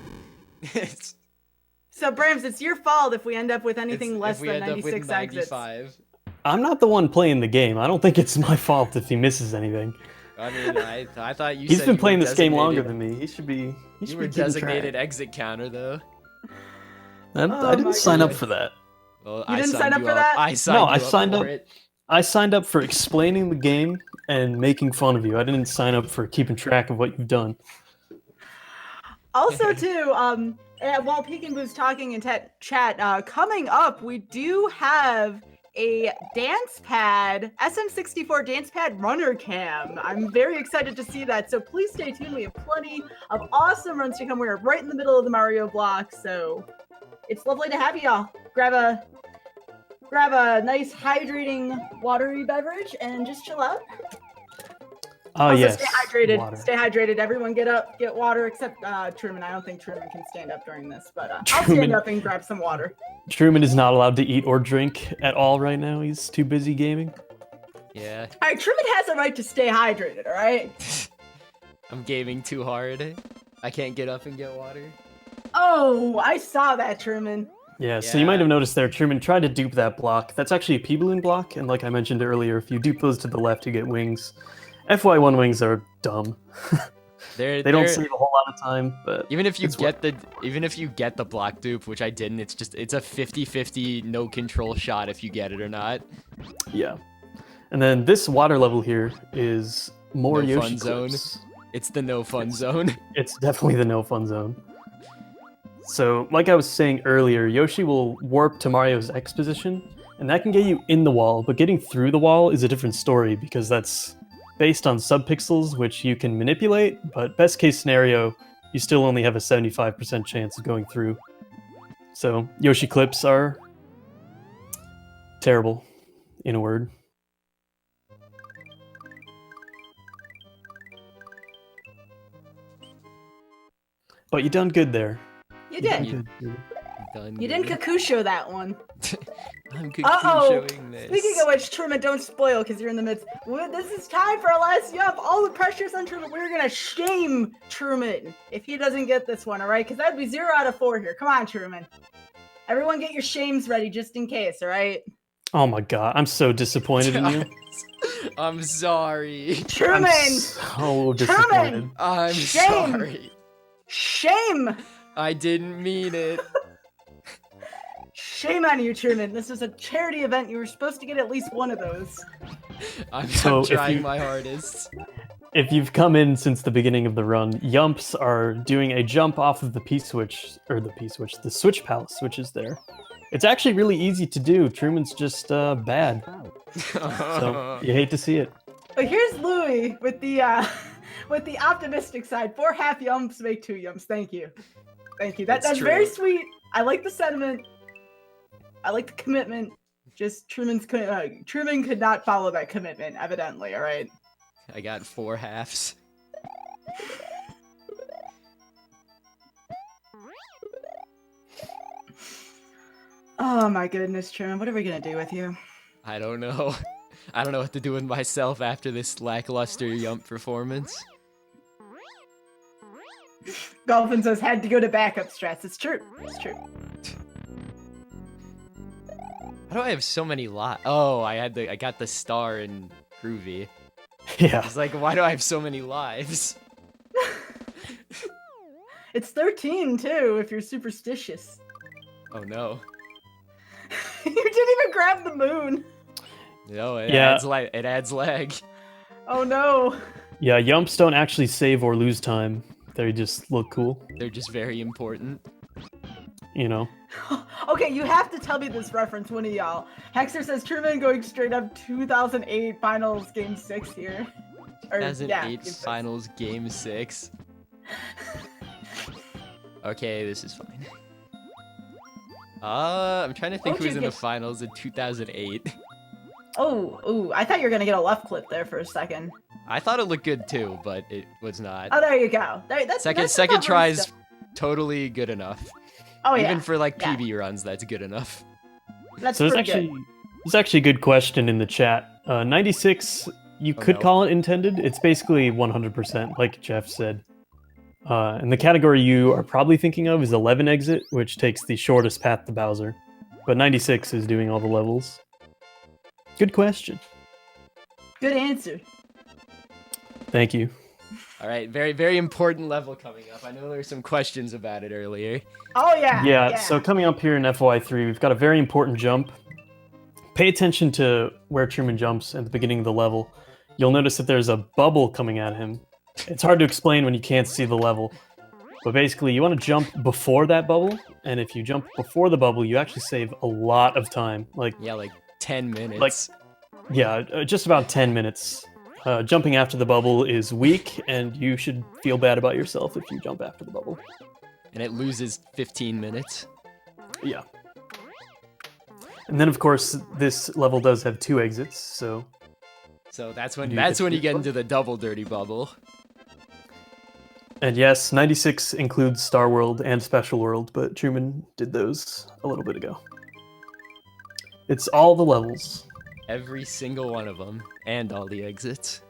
So, Brams, it's your fault if we end up with anything less if we than end up 96 with exits. 95. I'm not the one playing the game. I don't think it's my fault if he misses anything. I mean, I thought you He's said been you playing were this game longer designated- than me. He should be. He should You be were keeping designated track. exit counter, though. I Oh didn't my sign up goodness. for that. Well, You I didn't signed sign up you for that? I signed No, you I up signed for up. it. I signed up for explaining the game and making fun of you. I didn't sign up for keeping track of what you've done. Also, too, while Pekin was talking in chat, coming up, we do have a dance pad, SM64 dance pad runner cam. I'm very excited to see that, so please stay tuned. We have plenty of awesome runs to come. We're right in the middle of the Mario block, so it's lovely to have y'all. Grab a nice hydrating watery beverage and just chill out. Oh Also, yes. stay hydrated. Water. Stay hydrated. Everyone get up, get water, except Truman. I don't think Truman can stand up during this, but I'll stand Truman- up and grab some water. Truman is not allowed to eat or drink at all right now. He's too busy gaming. Yeah, All right, Truman has a right to stay hydrated, all right? I'm gaming too hard. I can't get up and get water. Oh, I saw that, Truman. Yeah, so you might Yeah. have noticed there, Truman tried to dupe that block. That's actually a P-balloon block, and like I mentioned earlier, if you dupe those to the left, you get wings. FY1 wings are dumb. They don't save a whole lot of time, but Even if you it's get the block dupe, which I didn't, it's a 50-50 no control shot if you get it or not. yeah. And then this water level here is more No Yoshi fun zone. clips. It's the no fun zone. It's definitely the no fun zone. So, like I was saying earlier, Yoshi will warp to Mario's X position, and that can get you in the wall, but getting through the wall is a different story because that's based on subpixels, which you can manipulate, but best case scenario, you still only have a 75% chance of going through. So, Yoshi clips are terrible, in a word. But you done good there. You Done did. good. Done You didn't good. Kakusho that one. I'm Uh-oh. showing this. Speaking of which, Truman, don't spoil because you're in the midst. This is time for our last yup. All the pressure's on Truman. We're gonna shame Truman if he doesn't get this one, all right? Because that'd be 0 out of 4 here. Come on, Truman. Everyone, get your shames ready just in case, all right? Oh my god, I'm so disappointed in you. I'm sorry. Truman, I'm so disappointed. I'm Shame. sorry. shame, I didn't mean it. shame on you, Truman. This is a charity event. You were supposed to get at least one of those. I'm So if trying you- my hardest. If you've come in since the beginning of the run, Yumps are doing a jump off of the the Switch Palace, which is there. It's actually really easy to do. Truman's just bad, so you hate to see it. But here's Louis with the optimistic side. 4 half yumps make 2 yumps. Thank you. Thank you. That's That's very true. sweet. I like the sentiment. I like the commitment. Just Truman could not follow that commitment, evidently, all right? I got 4 halves. Oh my goodness, Truman, what are we gonna do with you? I don't know. I don't know what to do with myself after this lackluster Yump performance. Golfin says had to go to backup strats. It's true. It's true. How do I have so many lives? Oh, I got the star in Groovy. Yeah, It's like, why do I have so many lives? It's 13 too, if you're superstitious. Oh no. You didn't even grab the moon. No, it Yeah. adds lag. Oh no. yeah. Yumps don't actually save or lose time. They just look cool. They're just very important. you know. Okay, you have to tell me this reference, one of y'all. Hexer says Truman going straight up 2008 Finals Game 6 here. Or, 2008 Game 6. Finals Game 6. Okay, this is fine. I'm trying to think who was in the finals in 2008. Oh, I thought you were gonna get a left clip there for a second. I thought it looked good too, but it was not. Oh, there you go. That's Second try's totally good enough. Oh yeah. Even for like PB runs, that's good enough. That's So pretty there's actually a good question in the chat. 96, you could call it intended. It's basically 100%, like Jeff said. And the category you are probably thinking of is 11 exit, which takes the shortest path to Bowser. But 96 is doing all the levels. Good question. good answer. Thank you. All right, very, very important level coming up. I know there were some questions about it earlier. Oh yeah. Yeah, so coming up here in FY3, we've got a very important jump. Pay attention to where Truman jumps at the beginning of the level. You'll notice that there's a bubble coming at him. It's hard to explain when you can't see the level. But basically, you want to jump before that bubble, and if you jump before the bubble, you actually save a lot of time. Like 10 minutes. Just about 10 minutes. Jumping after the bubble is weak, and you should feel bad about yourself if you jump after the bubble. And it loses 15 minutes. Yeah. And then, of course, this level does have 2 exits, so... So that's when you get into the double dirty bubble. And yes, 96 includes Star World and Special World, but Truman did those a little bit ago. It's all the levels. Every single one of them, and all the exits.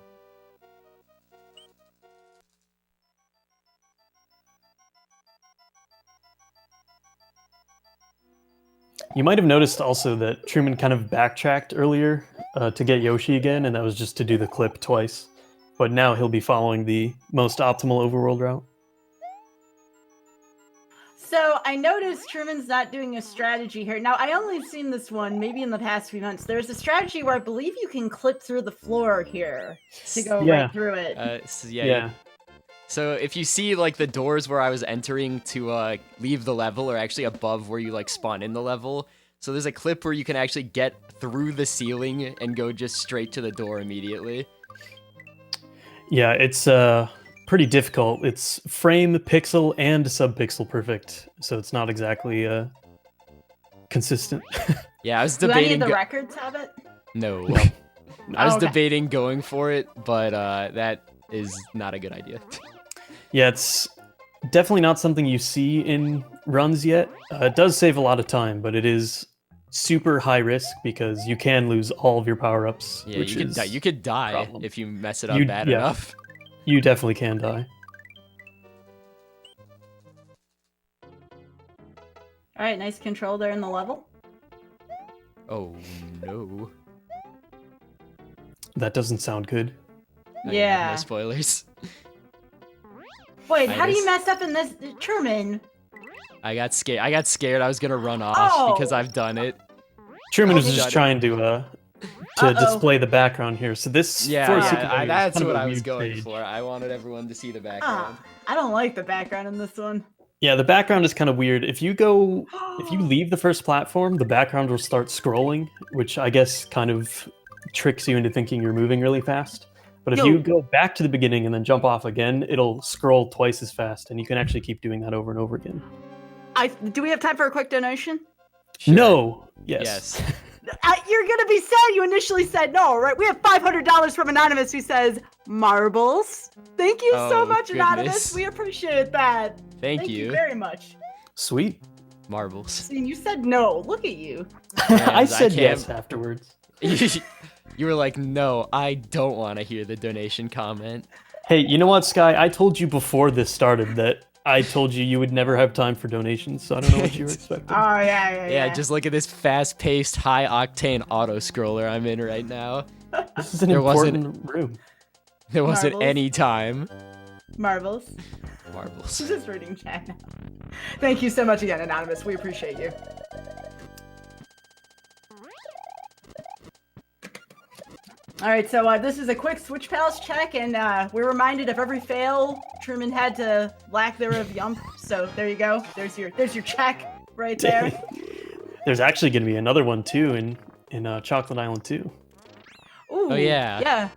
You might have noticed also that Truman kind of backtracked earlier to get Yoshi again, and that was just to do the clip twice. But now he'll be following the most optimal overworld route. So I noticed Truman's not doing a strategy here. Now, I only seen this one maybe in the past few months. There's a strategy where I believe you can clip through the floor here to go right through it. So if you see like the doors where I was entering to leave the level are actually above where you like spawn in the level. So there's a clip where you can actually get through the ceiling and go just straight to the door immediately. Yeah, it's pretty difficult. It's frame, pixel, and subpixel perfect, so it's not exactly consistent. Yeah, I was Do debating. any of the records have it? No. I was debating going for it, but that is not a good idea. Yeah, it's definitely not something you see in runs yet. It does save a lot of time, but it is super high risk because you can lose all of your power-ups. Yeah, which you could die problem. if you mess it up bad enough. You definitely can die. All right, nice control there in the level. Oh no. That doesn't sound good. Yeah. No spoilers. Wait, how do you mess up in this, Truman? I got scared. I was gonna run off because I've done it. Truman was just trying to display the background here. So this, that's what I was going for. I wanted everyone to see the background. I don't like the background in this one. Yeah, the background is kind of weird. If you leave the first platform, the background will start scrolling, which I guess kind of tricks you into thinking you're moving really fast. But if you go back to the beginning and then jump off again, it'll scroll twice as fast, and you can actually keep doing that over and over again. Do we have time for a quick donation? Sure. No. Yes. You're gonna be sad you initially said no, right? We have $500 from Anonymous who says, marbles. Thank you so much, Anonymous. We appreciate that. Thank you very much. Sweet. Marbles. See, you said no. Look at you. I said yes afterwards. You were like, no, I don't want to hear the donation comment. Hey, you know what, Sky? I told you before this started that I told you would never have time for donations, so I don't know what you were expecting. Oh, yeah. Just look at this fast-paced, high-octane auto-scroller I'm in right now. This is an important room. There wasn't any time. Marbles. Just reading chat now. Thank you so much again, Anonymous. We appreciate you. All right, so this is a quick Switch Pals check, and we're reminded of every fail Truman had to lack thereof yump. So there you go. There's your check. right there. There's actually going to be another one too in Chocolate Island 2. Ooh, Oh, yeah. Yeah.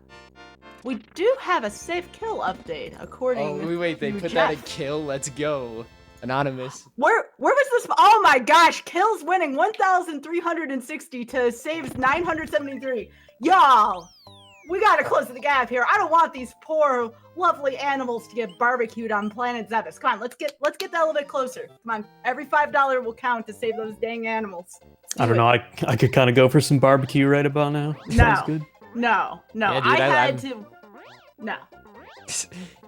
We do have a safe kill update, according Oh, wait, they to put Jeff. that in kill. Let's go. Anonymous. Where was this? Oh my gosh, kills winning 1,360 to saves 973. Y'all, we gotta close the gap here. I don't want these poor, lovely animals to get barbecued on planet Zebus. Come on, let's get that a little bit closer. Come on, every $5 will count to save those dang animals. I don't know. I could kind of go for some barbecue right about now. Sounds good. No. Yeah, dude, I had I'm- to. No.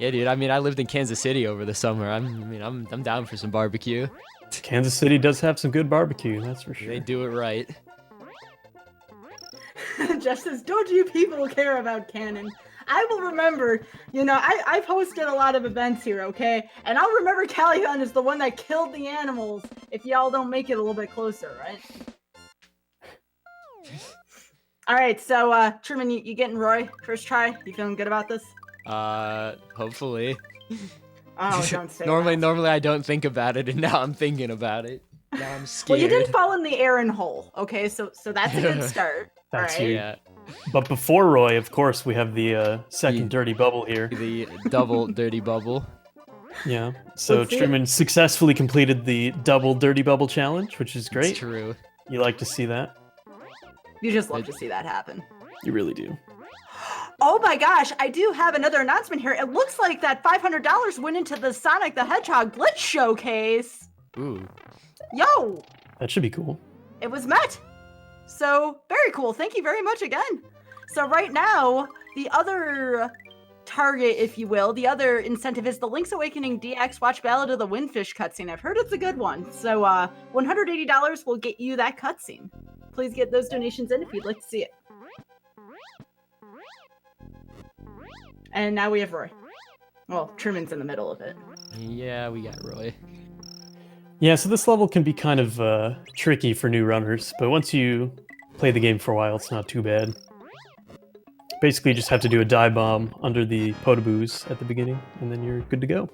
Yeah, dude. I mean, I lived in Kansas City over the summer. I'm down for some barbecue. Kansas City does have some good barbecue, that's for sure. They do it right. Jeff says, don't you people care about canon? I will remember, I've hosted a lot of events here, okay? And I'll remember Calithon is the one that killed the animals if y'all don't make it a little bit closer, right? All right, so, Truman, you getting Roy first try? You feeling good about this? Hopefully. Oh, don't say normally that. I don't think about it, and now I'm thinking about it. Now I'm scared. Well, you didn't fall in the Aaron hole, okay? So that's a good start. That's all right? huge. Yeah. But before Roy, of course, we have the second dirty bubble here. The double dirty bubble. Yeah. So Let's see it. Truman successfully completed the double dirty bubble challenge, which is great. It's true. You like to see that? You just love to see that happen. You really do. Oh my gosh, I do have another announcement here. It looks like that $500 went into the Sonic the Hedgehog Glitch Showcase. Ooh. Yo, That should be cool. it was met. So, very cool. Thank you very much again. So right now, the other target, if you will, the other incentive is the Link's Awakening DX Watch Ballad of the Windfish cutscene. I've heard it's a good one. So $180 will get you that cutscene. Please get those donations in if you'd like to see it. And now we have Roy. Well, Truman's in the middle of it. Yeah, we got Roy. Yeah, so this level can be kind of tricky for new runners, but once you play the game for a while, it's not too bad. Basically, you just have to do a dive bomb under the potaboos at the beginning, and then you're good to go.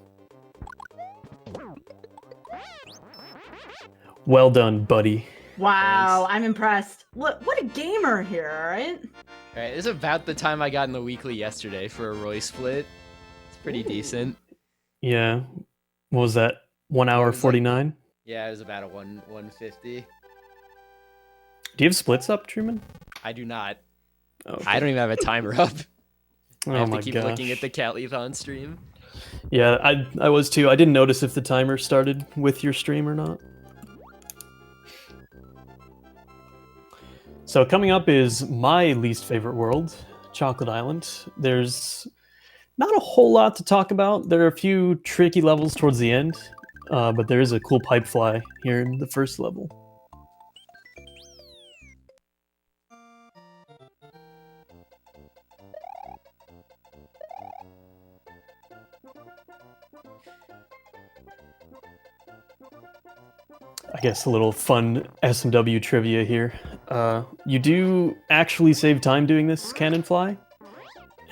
Well done, buddy. Wow, Nice. I'm impressed. Look, what a gamer here, alright? Alright, this is about the time I got in the weekly yesterday for a Roy split. It's pretty Ooh. decent. Yeah. What was that? 1 hour It was like- 49? Yeah, it was about a 150. Do you have splits up, Truman? I do not. Oh, I don't even have a timer up. I Oh have my to keep gosh. looking at the Calithon stream. Yeah, I was too. I didn't notice if the timer started with your stream or not. So coming up is my least favorite world, Chocolate Island. There's not a whole lot to talk about. There are a few tricky levels towards the end, but there is a cool pipe fly here in the first level. I guess a little fun SMW trivia here. You do actually save time doing this cannon fly,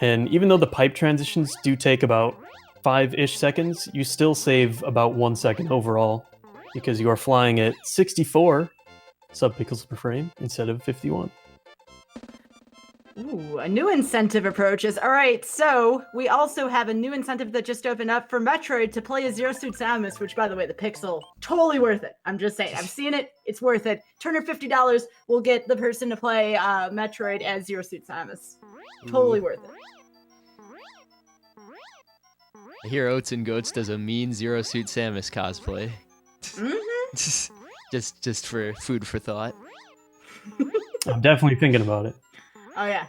and even though the pipe transitions do take about 5-ish seconds, you still save about 1 second overall, because you are flying at 64 subpixels per frame instead of 51. Ooh, a new incentive approaches. All right, so we also have a new incentive that just opened up for Metroid to play as Zero Suit Samus, which, by the way, the pixel, totally worth it. I'm just saying, I've seen it, it's worth it. $250 will get the person to play Metroid as Zero Suit Samus. Totally worth it. I hear Oats and Goats does a mean Zero Suit Samus cosplay. Mm-hmm. just for food for thought. I'm definitely thinking about it. Oh, yeah.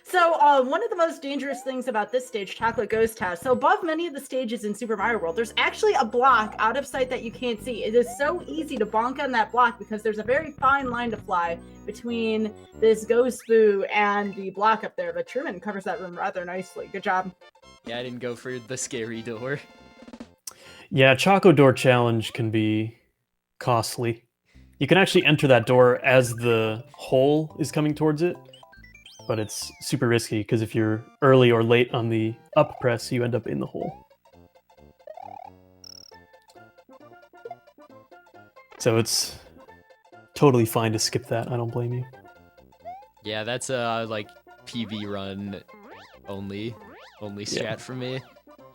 So, one of the most dangerous things about this stage, Chocolate Ghost House, so above many of the stages in Super Mario World, there's actually a block out of sight that you can't see. It is so easy to bonk on that block because there's a very fine line to fly between this ghost boo and the block up there, but Truman covers that room rather nicely. Good job. Yeah, I didn't go for the scary door. Yeah, Choco Door Challenge can be costly. You can actually enter that door as the hole is coming towards it, but it's super risky because if you're early or late on the up press, you end up in the hole. So it's totally fine to skip that. I don't blame you. Yeah, that's like PB run only strat for me.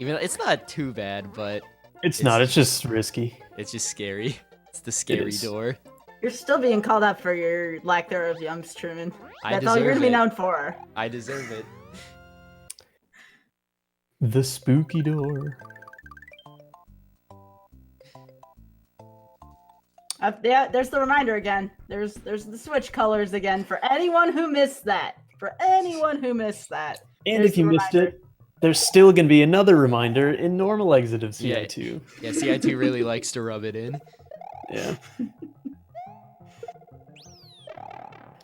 Even it's not too bad, but It's not. It's just risky. it's just scary. It's the scary is. door. You're still being called out for your lack thereof, Yums, Truman. I That's all you're deserve gonna be it. known for. I deserve it. The spooky door. Yeah, there's the reminder again. There's the switch colors again for anyone who missed that. For anyone who missed that. And There's if you the missed reminder. it, there's still going to be another reminder in normal exit of CI2. Yeah, CI2 really likes to rub it in. Yeah.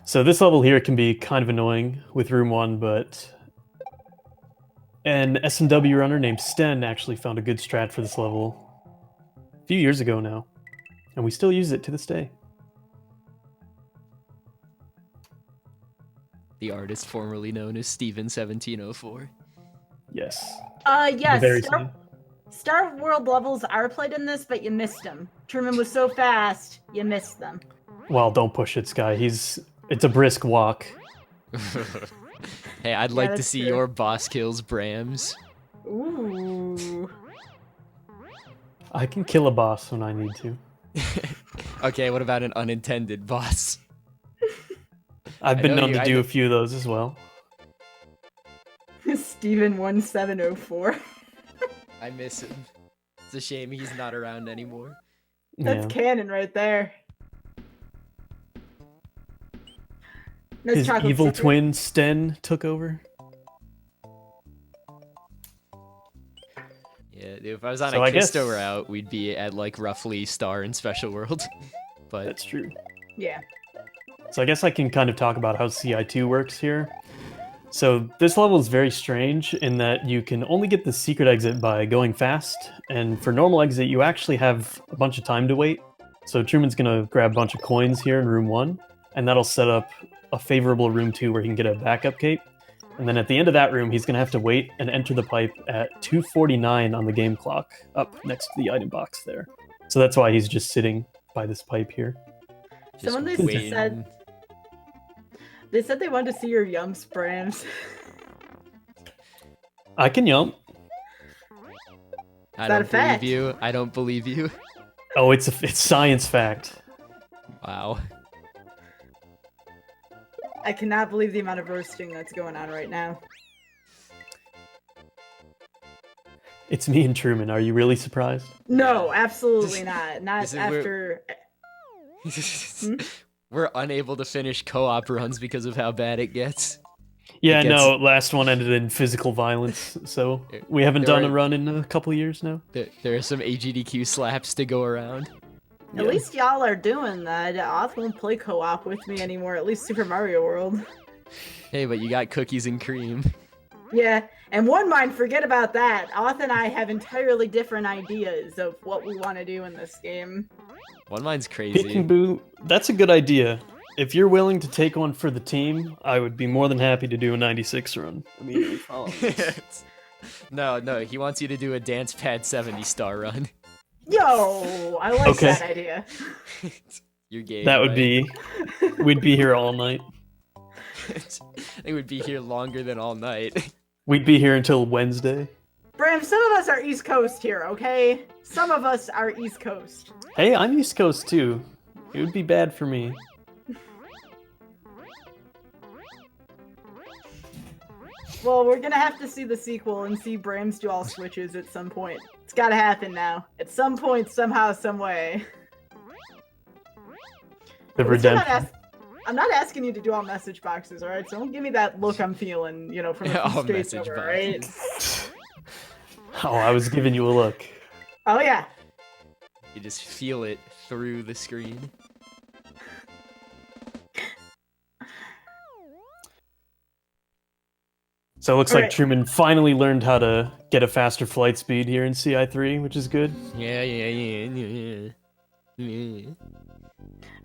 So this level here can be kind of annoying with room 1, but an S&W runner named Sten actually found a good strat for this level a few years ago now, and we still use it to this day. The artist formerly known as Steven1704. Yes. Yes. Very Star World levels are played in this, but you missed them. Truman was so fast, you missed them. Well, don't push it, Sky. It's a brisk walk. Hey, I'd like to that's see true. your boss kills Brams. Ooh. I can kill a boss when I need to. Okay, what about an unintended boss? I've been know known you- to I do know- a few of those as well. Steven1704. I miss him. It's a shame he's not around anymore. That's Yeah. canon right there. Nice His chocolate evil secret. twin Sten took over. Yeah, dude, if I was on So a I guess- Kisto route, we'd be at like roughly Star and Special World. But That's true. Yeah. So I guess I can kind of talk about how CI2 works here. So this level is very strange in that you can only get the secret exit by going fast, and for normal exit you actually have a bunch of time to wait. So Truman's gonna grab a bunch of coins here in room 1, and that'll set up a favorable room 2 where he can get a backup cape. And then at the end of that room, he's gonna have to wait and enter the pipe at 2:49 on the game clock, up next to the item box there. So that's why he's just sitting by this pipe here. just Someone they waiting. said- They said they wanted to see your Yums Brams. I can yump. I that a don't believe fact? you. I don't believe you. Oh, it's science fact. Wow. I cannot believe the amount of roasting that's going on right now. It's me and Truman. Are you really surprised? No, absolutely not. Not This is where- after. We're unable to finish co-op runs because of how bad it gets. Yeah, It gets- no, last one ended in physical violence, so we haven't There done a are- run in a couple years now. There are some AGDQ slaps to go around. At least y'all are doing that. Oth won't play co-op with me anymore. At least Super Mario World. Hey, but you got cookies and cream. Yeah, and one mind, forget about that. Oth and I have entirely different ideas of what we want to do in this game. One mine's Pick crazy. and Boo, that's a good idea. If you're willing to take one for the team, I would be more than happy to do a 96 run. Immediately following this. No, he wants you to do a Dance Pad 70 star run. Yo, I like Okay. that idea. You're gay. That would right? be, we'd be here all night. They would be here longer than all night. We'd be here until Wednesday. Bram, some of us are East Coast here, okay? Some of us are East Coast. Hey, I'm East Coast too. It would be bad for me. Well, we're gonna have to see the sequel and see Bram's dual switches at some point. It's gotta happen now. At some point, somehow, some way. The At least redemption. I'm not asking you to do all message boxes, alright? So don't give me that look I'm feeling, you know, from a All few message states over, right? boxes. Oh, I was giving you a look. Oh yeah. You just feel it through the screen. So it looks like Alright. Truman finally learned how to get a faster flight speed here in CI3, which is good. Yeah.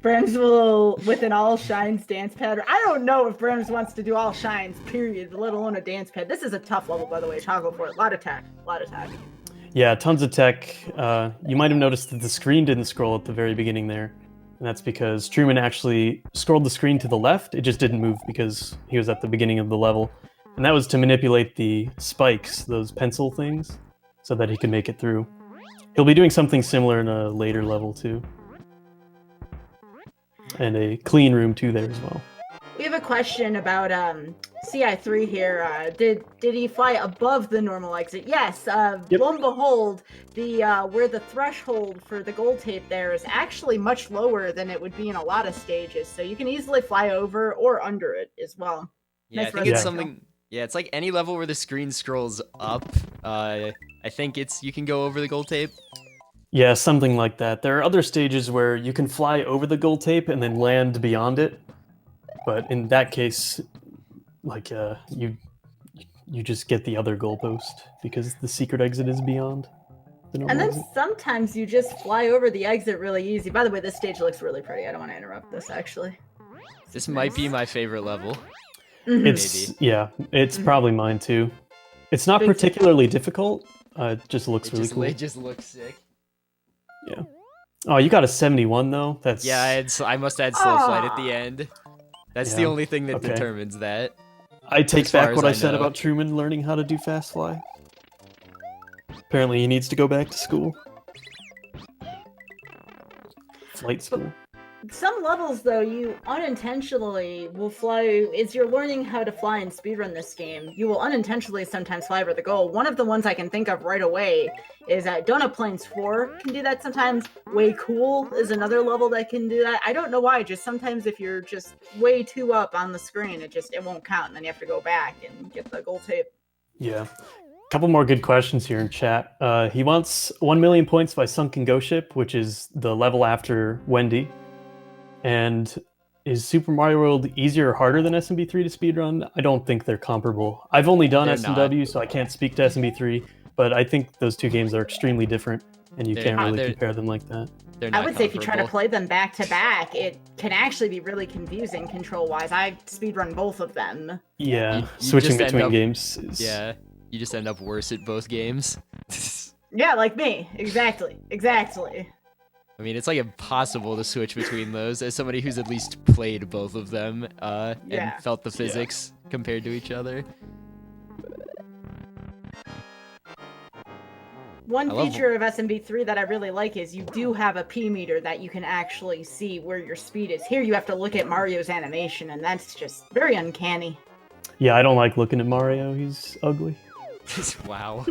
Brams will, with an all shines dance pad. I don't know if Brams wants to do all shines, period, let alone a dance pad. This is a tough level, by the way. Chocolate for it. A lot of tech. Yeah, tons of tech. You might have noticed that the screen didn't scroll at the very beginning there. And that's because Truman actually scrolled the screen to the left. It just didn't move because he was at the beginning of the level. And that was to manipulate the spikes, those pencil things, so that he could make it through. He'll be doing something similar in a later level too. And a clean room too there as well. We have a question about CI3 here. Did he fly above the normal exit? Yes. Yep. Lo and behold, the where the threshold for the gold tape there is actually much lower than it would be in a lot of stages. So you can easily fly over or under it as well. Yeah, Nice I think it's residential. something. Yeah, it's like any level where the screen scrolls up. I think you can go over the gold tape. Yeah, something like that. There are other stages where you can fly over the gold tape and then land beyond it. But in that case, like you just get the other goalpost because the secret exit is beyond the normal And then exit. sometimes you just fly over the exit really easy. By the way, this stage looks really pretty. I don't want to interrupt this actually. This might be my favorite level. Mhm. It's yeah, it's Mhm. probably mine too. It's not Big time. particularly difficult. It just looks It really just, cool. it just looks sick. Yeah. Oh, you got a 71 though. That's Yeah, I must add slow flight at the end. That's the Yeah, only thing that okay. determines that. I take as far back as what I I said know. about Truman learning how to do fast fly. Apparently, he needs to go back to school. Flight school. Some levels, though, you unintentionally will fly. As you're learning how to fly and speedrun this game, you will unintentionally sometimes fly over the goal. One of the ones I can think of right away is Donut Plains 4 can do that sometimes. Way Cool is another level that can do that. I don't know why, just sometimes if you're just way too up on the screen, it won't count, and then you have to go back and get the gold tape. Yeah. Couple more good questions here in chat. He wants 1 million points by Sunken Ghost Ship, which is the level after Wendy. And is Super Mario World easier or harder than SMB3 to speedrun? I don't think they're comparable. I've only done They're SMW, so I can't speak to SMB3, but I think those two games are extremely different, and you They're can't not- really they're- compare them like that. They're I not would say if you try to comparable. play them back to back, it can actually be really confusing control-wise. I speedrun both of them. Yeah, You switching just end between up- games is... Yeah, you just end up worse at both games. Yeah, like me. Exactly. I mean, it's like impossible to switch between those as somebody who's at least played both of them Yeah. and felt the physics compared to each other. One I love- feature of SMB3 that I really like is you do have a P meter that you can actually see where your speed is. Here you have to look at Mario's animation, and that's just very uncanny. Yeah, I don't like looking at Mario. He's ugly. Wow.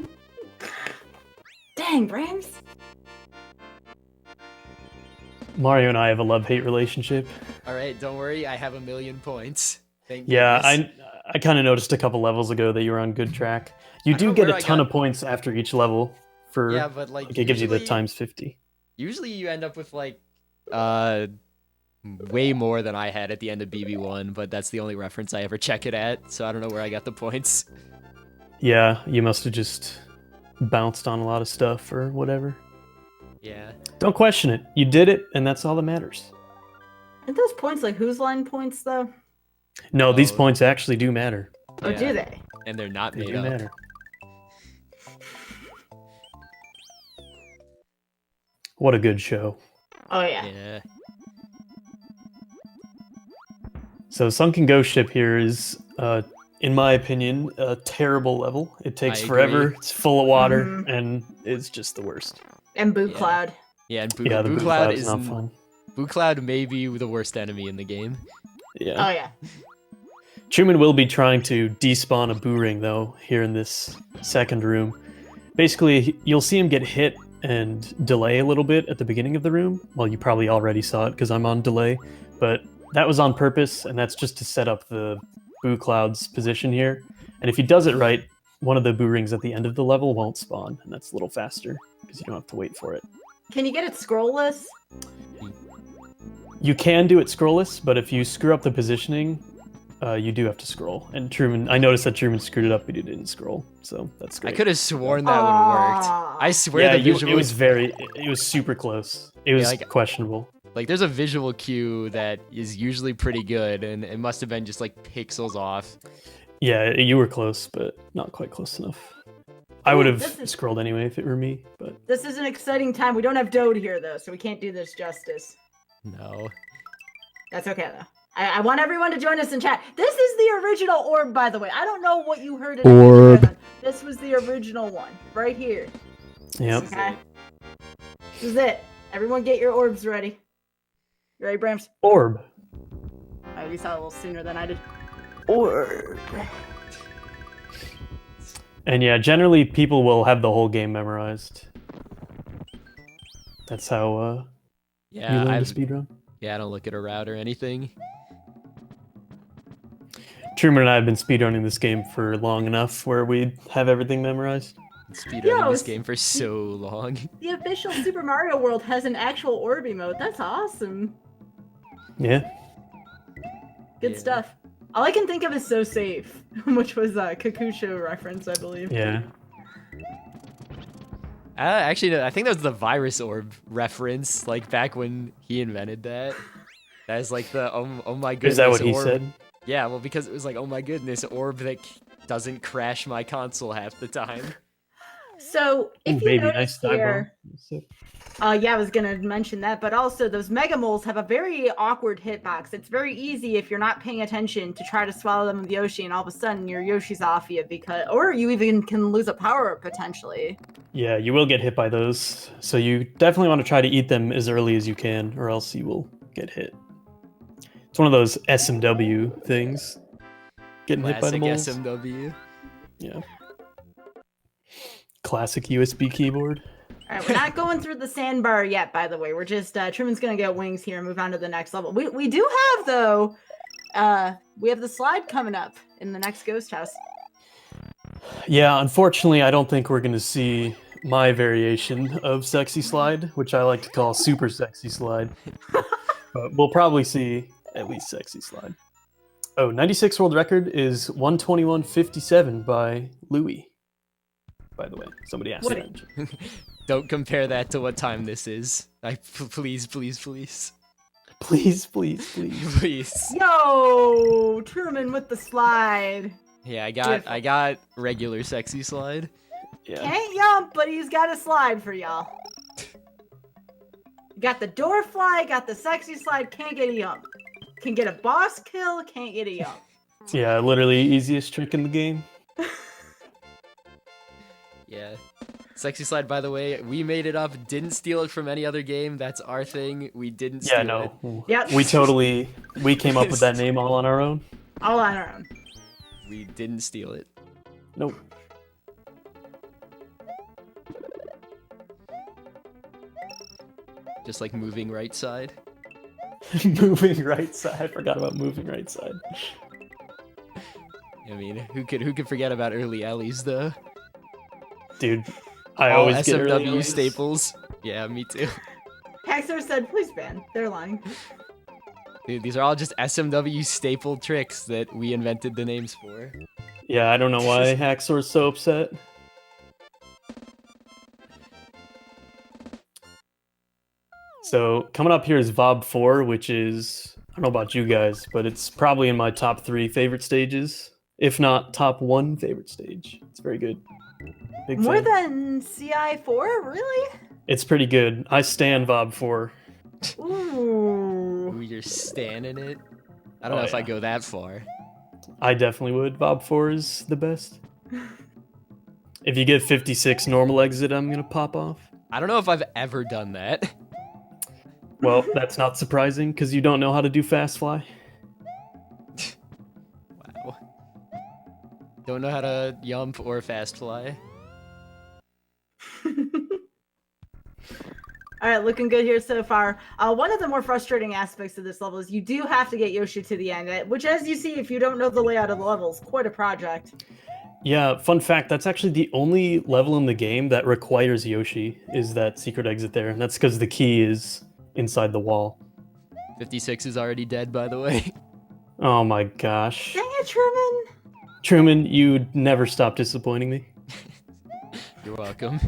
Dang, Brams. Mario and I have a love-hate relationship. All right, don't worry. I have 1,000,000 points. Thank Yeah, goodness. I kind of noticed a couple levels ago that you were on good track. You I do don't know get where a I ton got- of points after each level for Yeah, but like it gives you the usually- times 50. Usually you end up with like way more than I had at the end of BB1, but that's the only reference I ever check it at, so I don't know where I got the points. Yeah, you must have just bounced on a lot of stuff or whatever. Yeah. Don't question it. You did it, and that's all that matters. Aren't those points like whose line points, though? No, these Oh. points actually do matter. Oh, Yeah. do they? And they're not They made do up. matter. What a good show. Oh, yeah. Yeah. So Sunken Ghost Ship here is, in my opinion, a terrible level. It takes I forever. agree. It's full of water, Mhm. and it's just the worst. And Boo Yeah. Cloud. Yeah, and Yeah, the Boo Blue Cloud Cloud is is not fun. Boo Cloud may be the worst enemy in the game. Yeah. Oh, yeah. Truman will be trying to despawn a boo ring, though, here in this second room. Basically, you'll see him get hit and delay a little bit at the beginning of the room. Well, you probably already saw it because I'm on delay, but that was on purpose, and that's just to set up the Boo Cloud's position here. And if he does it right, one of the boo rings at the end of the level won't spawn, and that's a little faster because you don't have to wait for it. Can you get it scrollless? You can do it scrollless, but if you screw up the positioning, you do have to scroll. And Truman, I noticed that Truman screwed it up, but he didn't scroll, so that's I great. could have sworn that one worked. Aw. I swear Yeah, the visual it was it was super close. It was like- questionable. like there's a visual cue that is usually pretty good, and it must have been just like pixels off. Yeah, you were close, but not quite close enough. I would Ooh, have this is- scrolled anyway if it were me, but This is an exciting time. We don't have Dode here though, so we can't do this justice. No. That's okay though. I want everyone to join us in chat. This is the original orb, by the way. I don't know what you heard in Orb. the This was the original one, right here. yep. Okay. This is it. Everyone get your orbs ready. You ready, Brams? Orb. Oh, you saw it a little sooner than I did. Orb. And yeah, generally people will have the whole game memorized. That's how you Yeah, learn to speedrun. I don't look at a route or anything. Truman and I have been speedrunning this game for long enough where we have everything memorized. Speedrunning Yo, this game for so long. The official Super Mario World has an actual orb emote. That's awesome. Yeah. Good Yeah. stuff. All I can think of is So Safe, which was a Kakusho reference, I believe. Yeah. Actually, no, I think that was the virus orb reference, like back when he invented that. That is like the oh my goodness. Is that what he orb. said? Yeah, well, because it was like, oh my goodness, orb that doesn't crash my console half the time. So if Ooh, you baby, notice nice here, eyebrow. yeah, I was gonna mention that, but also those Mega Moles have a very awkward hitbox. It's very easy if you're not paying attention to try to swallow them with Yoshi, and all of a sudden your Yoshi's off you or you even can lose a power potentially. Yeah, you will get hit by those. So you definitely want to try to eat them as early as you can, or else you will get hit. It's one of those SMW things. Getting hit by the Classic moles. SMW. Yeah. Classic USB keyboard. All right, we're not going through the sandbar yet, by the way. We're just Truman's gonna get wings here and move on to the next level. We do have though, we have the slide coming up in the next ghost house. Yeah, unfortunately, I don't think we're going to see my variation of Sexy Slide, which I like to call Super Sexy Slide. But we'll probably see at least Sexy Slide. Oh, 96 world record is 121.57 by Louis. By the way, somebody asked What? that. Don't compare that to what time this is. Please, please, please. Please, please, please. Please. Yo, Truman with the slide. Yeah, Beautiful. I got regular sexy slide. Yeah. Can't yump, but he's got a slide for y'all. Got the door fly, got the sexy slide, can't get a yump. Can get a boss kill, can't get a yump. Yeah, literally easiest trick in the game. Yeah. Sexy slide, by the way, we made it up, didn't steal it from any other game. That's our thing. We didn't steal Yeah, it. no. Yep. We came up with that name all on our own. All on our own. We didn't steal it. Nope. Just like moving right side. Moving right side. I forgot about moving right side. I mean, who could forget about early Ellie's though? Dude, I All always get early SMW Ellie's. staples. Yeah, me too. Haxor said, please ban. They're lying. Dude, these are all just SMW staple tricks that we invented the names for. Yeah, I don't know why Haxor's so upset. So coming up here is Vob 4, which is, I don't know about you guys, but it's probably in my top 3 favorite stages, if not top 1 favorite stage. It's very good. Big More fan. than CI4? Really? It's pretty good. I stand Vob 4. Ooh. Ooh, you're standing it. I don't Oh, know if I yeah. go that far. I definitely would. Vob 4 is the best. If you get 56 normal exit, I'm going to pop off. I don't know if I've ever done that. Well, that's not surprising because you don't know how to do fast fly. Wow. Don't know how to yump or fast fly. All right, looking good here so far. One of the more frustrating aspects of this level is you do have to get Yoshi to the end, which, as you see, if you don't know the layout of the level, is quite a project. Yeah, fun fact, that's actually the only level in the game that requires Yoshi, is that secret exit there. And that's because the key is inside the wall. 56 is already dead, by the way. Oh my gosh. Dang it, Truman! Truman, you never stop disappointing me. You're welcome.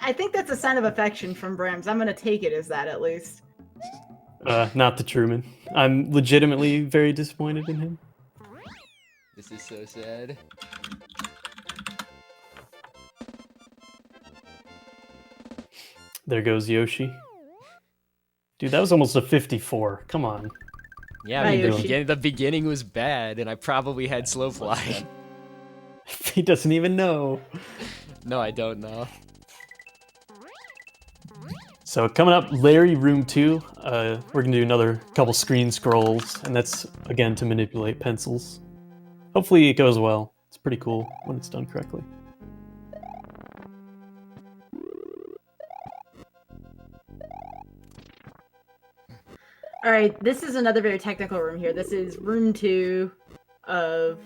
I think that's a sign of affection from Brams. I'm gonna take it as that, at least. Not the Truman. I'm legitimately very disappointed in him. This is so sad. There goes Yoshi. Dude, that was almost a 54. Come on. Yeah, I Bye, mean, Yoshi. the beginning was bad, and I probably had slow fly. He doesn't even know. No, I don't know. So coming up, Larry Room 2. We're gonna do another couple screen scrolls, and that's again to manipulate pencils. Hopefully it goes well. It's pretty cool when it's done correctly. All right, this is another very technical room here. This is room 2 of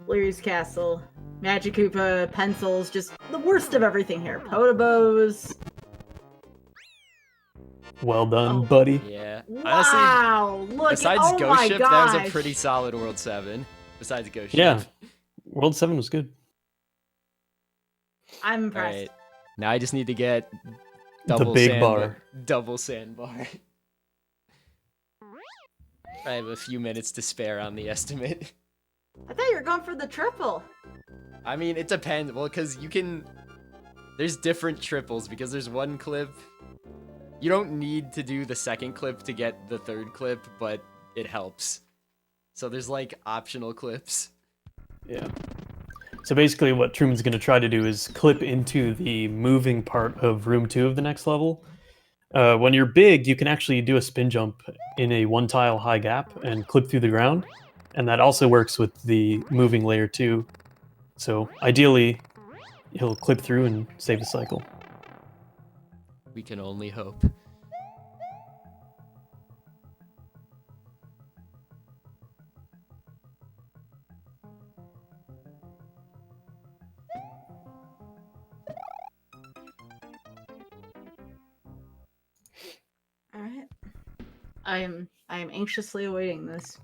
Larry's Castle. Magic Koopa, pencils, just the worst of everything here. Potobos. Well done, Oh. buddy. Yeah. Honestly, Wow! Look, besides oh Ghost my Ship, gosh. that was a pretty solid World 7. Besides Ghost Ship. Yeah. World 7 was good. I'm impressed. Alright. Now I just need to get The double big sandbar. bar. Double sandbar. I have a few minutes to spare on the estimate. I thought you were going for the triple. I mean, it depends. Well, because you can... There's different triples, because there's one clip... You don't need to do the second clip to get the third clip, but it helps. So there's, like, optional clips. Yeah. So basically what Truman's going to try to do is clip into the moving part of room 2 of the next level. When you're big, you can actually do a spin jump in a one tile high gap and clip through the ground. And that also works with the moving layer 2. So ideally, he'll clip through and save the cycle. We can only hope. All right. I am anxiously awaiting this.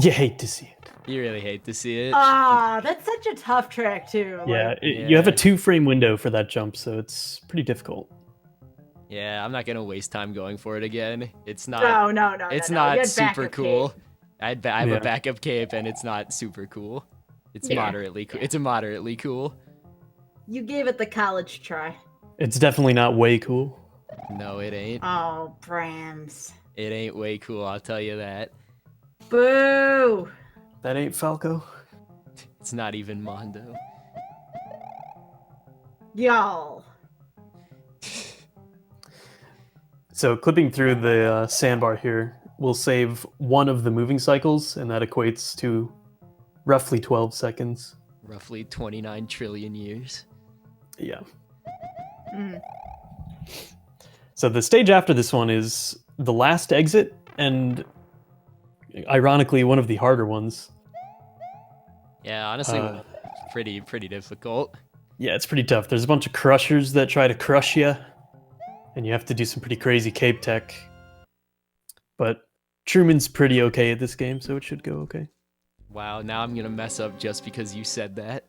You hate to see it. You really hate to see it. Ah, that's such a tough track too. Yeah, Like, you have a Yeah. 2-frame window for that jump, so it's pretty difficult. Yeah, I'm not gonna waste time going for it again. It's not. no. It's no. not You had super backup cool. cape. I have Yeah. a backup cape, and it's not super cool. It's Yeah. moderately cool. It's a moderately cool. You gave it the college try. It's definitely not way cool. No, it ain't. Oh, Brams. It ain't way cool. I'll tell you that. Boo! That ain't Falco. It's not even Mondo. Y'all. So clipping through the sandbar here will save one of the moving cycles, and that equates to roughly 12 seconds. Roughly 29 trillion years. Yeah. Mm. So the stage after this one is the last exit, and ironically, one of the harder ones. Yeah, honestly, Uh, pretty difficult. Yeah, it's pretty tough. There's a bunch of crushers that try to crush you, and you have to do some pretty crazy cape tech. But Truman's pretty okay at this game, so it should go okay. Wow, now I'm gonna mess up just because you said that.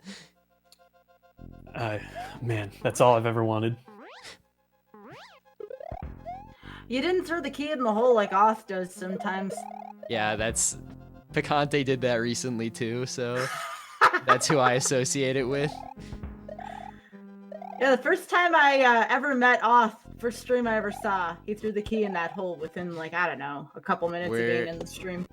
Man, that's all I've ever wanted. You didn't throw the key in the hole like Oth does sometimes. Yeah, that's... Picante did that recently too, so that's who I associate it with. Yeah, the first time I ever met Oth, first stream I ever saw, he threw the key in that hole within, like, I don't know, a couple minutes of being in the stream.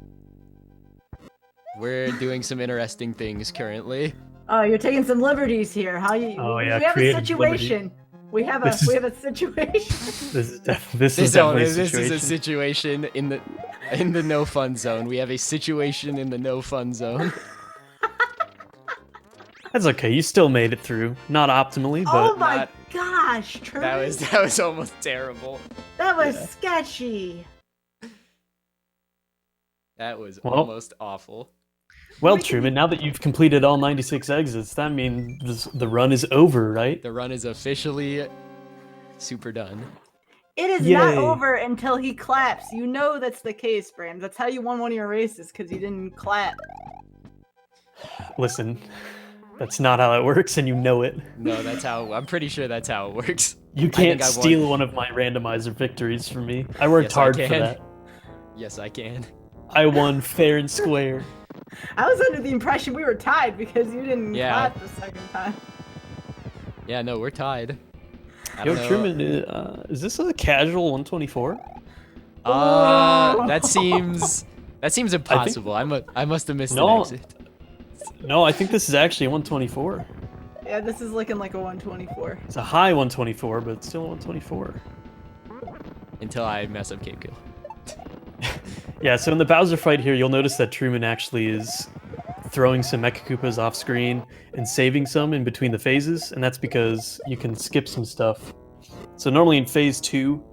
We're doing some interesting things currently. Oh, you're taking some liberties here. How you? Oh, yeah, we have a creative situation. We have a This is- we have a situation. This is definitely This a is situation. a situation in the no fun zone. We have a situation in the no fun zone. That's okay. You still made it through. Not optimally, Oh but my not- gosh, Truman. That was almost terrible. That was sketchy. That was Well- almost awful. well, Truman. Now that you've completed all 96 exits, that means the run is over, right? The run is officially super done. It is not Yay. over until he claps. You know that's the case, Bram. That's how you won one of your races, because you didn't clap. Listen, that's not how it works, and you know it. No, I'm pretty sure that's how it works. You think can't I won. steal one of my randomizer victories from me. I worked Yes, I hard for can. that. Yes, I can. I won fair and square. I was under the impression we were tied because you didn't Yeah. clap the second time. Yeah, no, we're tied. I Yo, don't know. Truman, is this a casual 124? That seems impossible. I must have missed an No. exit. No, I think this is actually a 124. Yeah, this is looking like a 124. It's a high 124, but it's still a 124. Until I mess up Cape Kill. Yeah, so in the Bowser fight here, you'll notice that Truman actually is throwing some Mecha Koopas off screen and saving some in between the phases, and that's because you can skip some stuff. So normally in phase 2,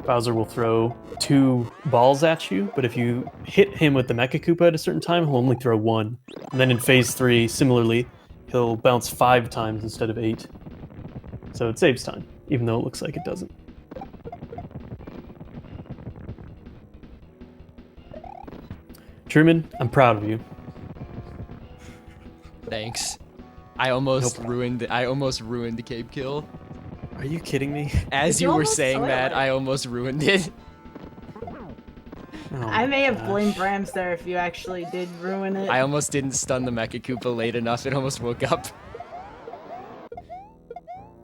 Bowser will throw 2 balls at you, but if you hit him with the Mecha Koopa at a certain time, he'll only throw 1. And then in phase 3, similarly, he'll bounce 5 times instead of 8. So it saves time, even though it looks like it doesn't. Truman, I'm proud of you. Thanks. I almost ruined the Cape Kill. Are you kidding me? As Did you you were almost saying throw it that, away? I almost ruined it. Oh I may my have gosh. blamed Brams there if you actually did ruin it. I almost didn't stun the Mecha Koopa late enough. It almost woke up.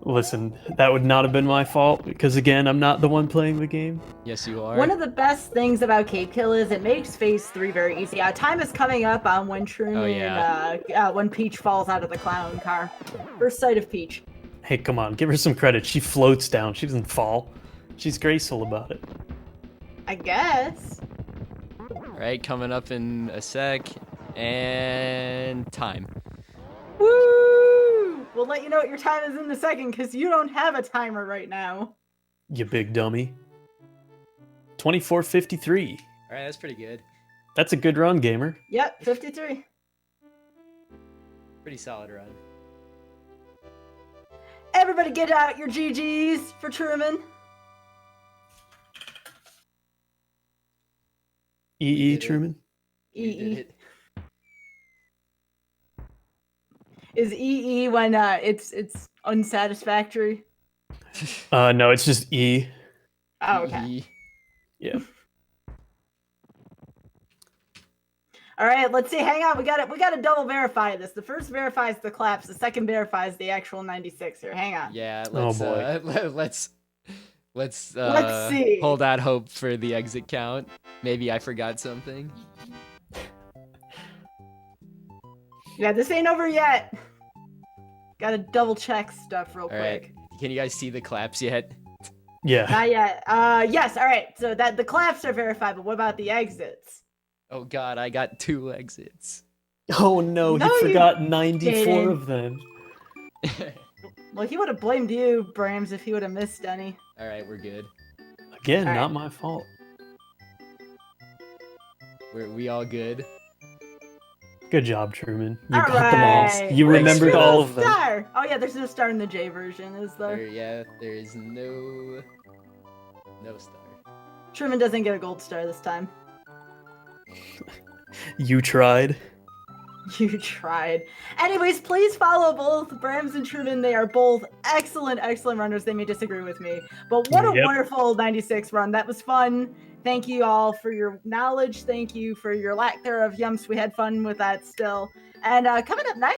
Listen, that would not have been my fault, because again, I'm not the one playing the game. Yes, you are. One of the best things about Cape Kill is it makes phase 3 very easy. Time is coming up on when Truman, yeah. when Peach falls out of the clown car. First sight of Peach. Hey, come on, give her some credit. She floats down, she doesn't fall. She's graceful about it. I guess. Right, coming up in a sec. And time. Woo! We'll let you know what your time is in a second, because you don't have a timer right now. You big dummy. 24:53. Alright, that's pretty good. That's a good run, gamer. Yep, 53. Pretty solid run. Everybody get out your GGs for Truman. EE, did it. Truman? You did EE. it. Is EE when it's unsatisfactory? No, it's just E. Oh, okay. E. Yeah. All right, let's see. Hang on, we got to double verify this. The first verifies the claps. The second verifies the actual 96 here. Hang on. Yeah, Oh, let's boy. let's see. hold out hope for the exit count. Maybe I forgot something. Yeah, this ain't over yet. Got to double check stuff real All right. quick. Can you guys see the claps yet? Yeah. Not yet. Yes. All right. So that the claps are verified, but what about the exits? Oh god, I got 2 exits. Oh no, No, he you forgot 94 didn't. of them. Well, he would have blamed you, Brams, if he would have missed any. All right, we're good. Again, All right. not my fault. We all good. Good job, Truman. You All got them all. right. You Where's remembered Truman's all of them. Star? Oh yeah, there's no star in the J version, is there? There is no star. Truman doesn't get a gold star this time. You tried. You tried. Anyways, please follow both Brams and Truman. They are both excellent runners. They may disagree with me, but what a Yep. wonderful 96 run. That was fun. Thank you all for your knowledge. Thank you for your lack thereof. Yumps, we had fun with that still. And coming up next,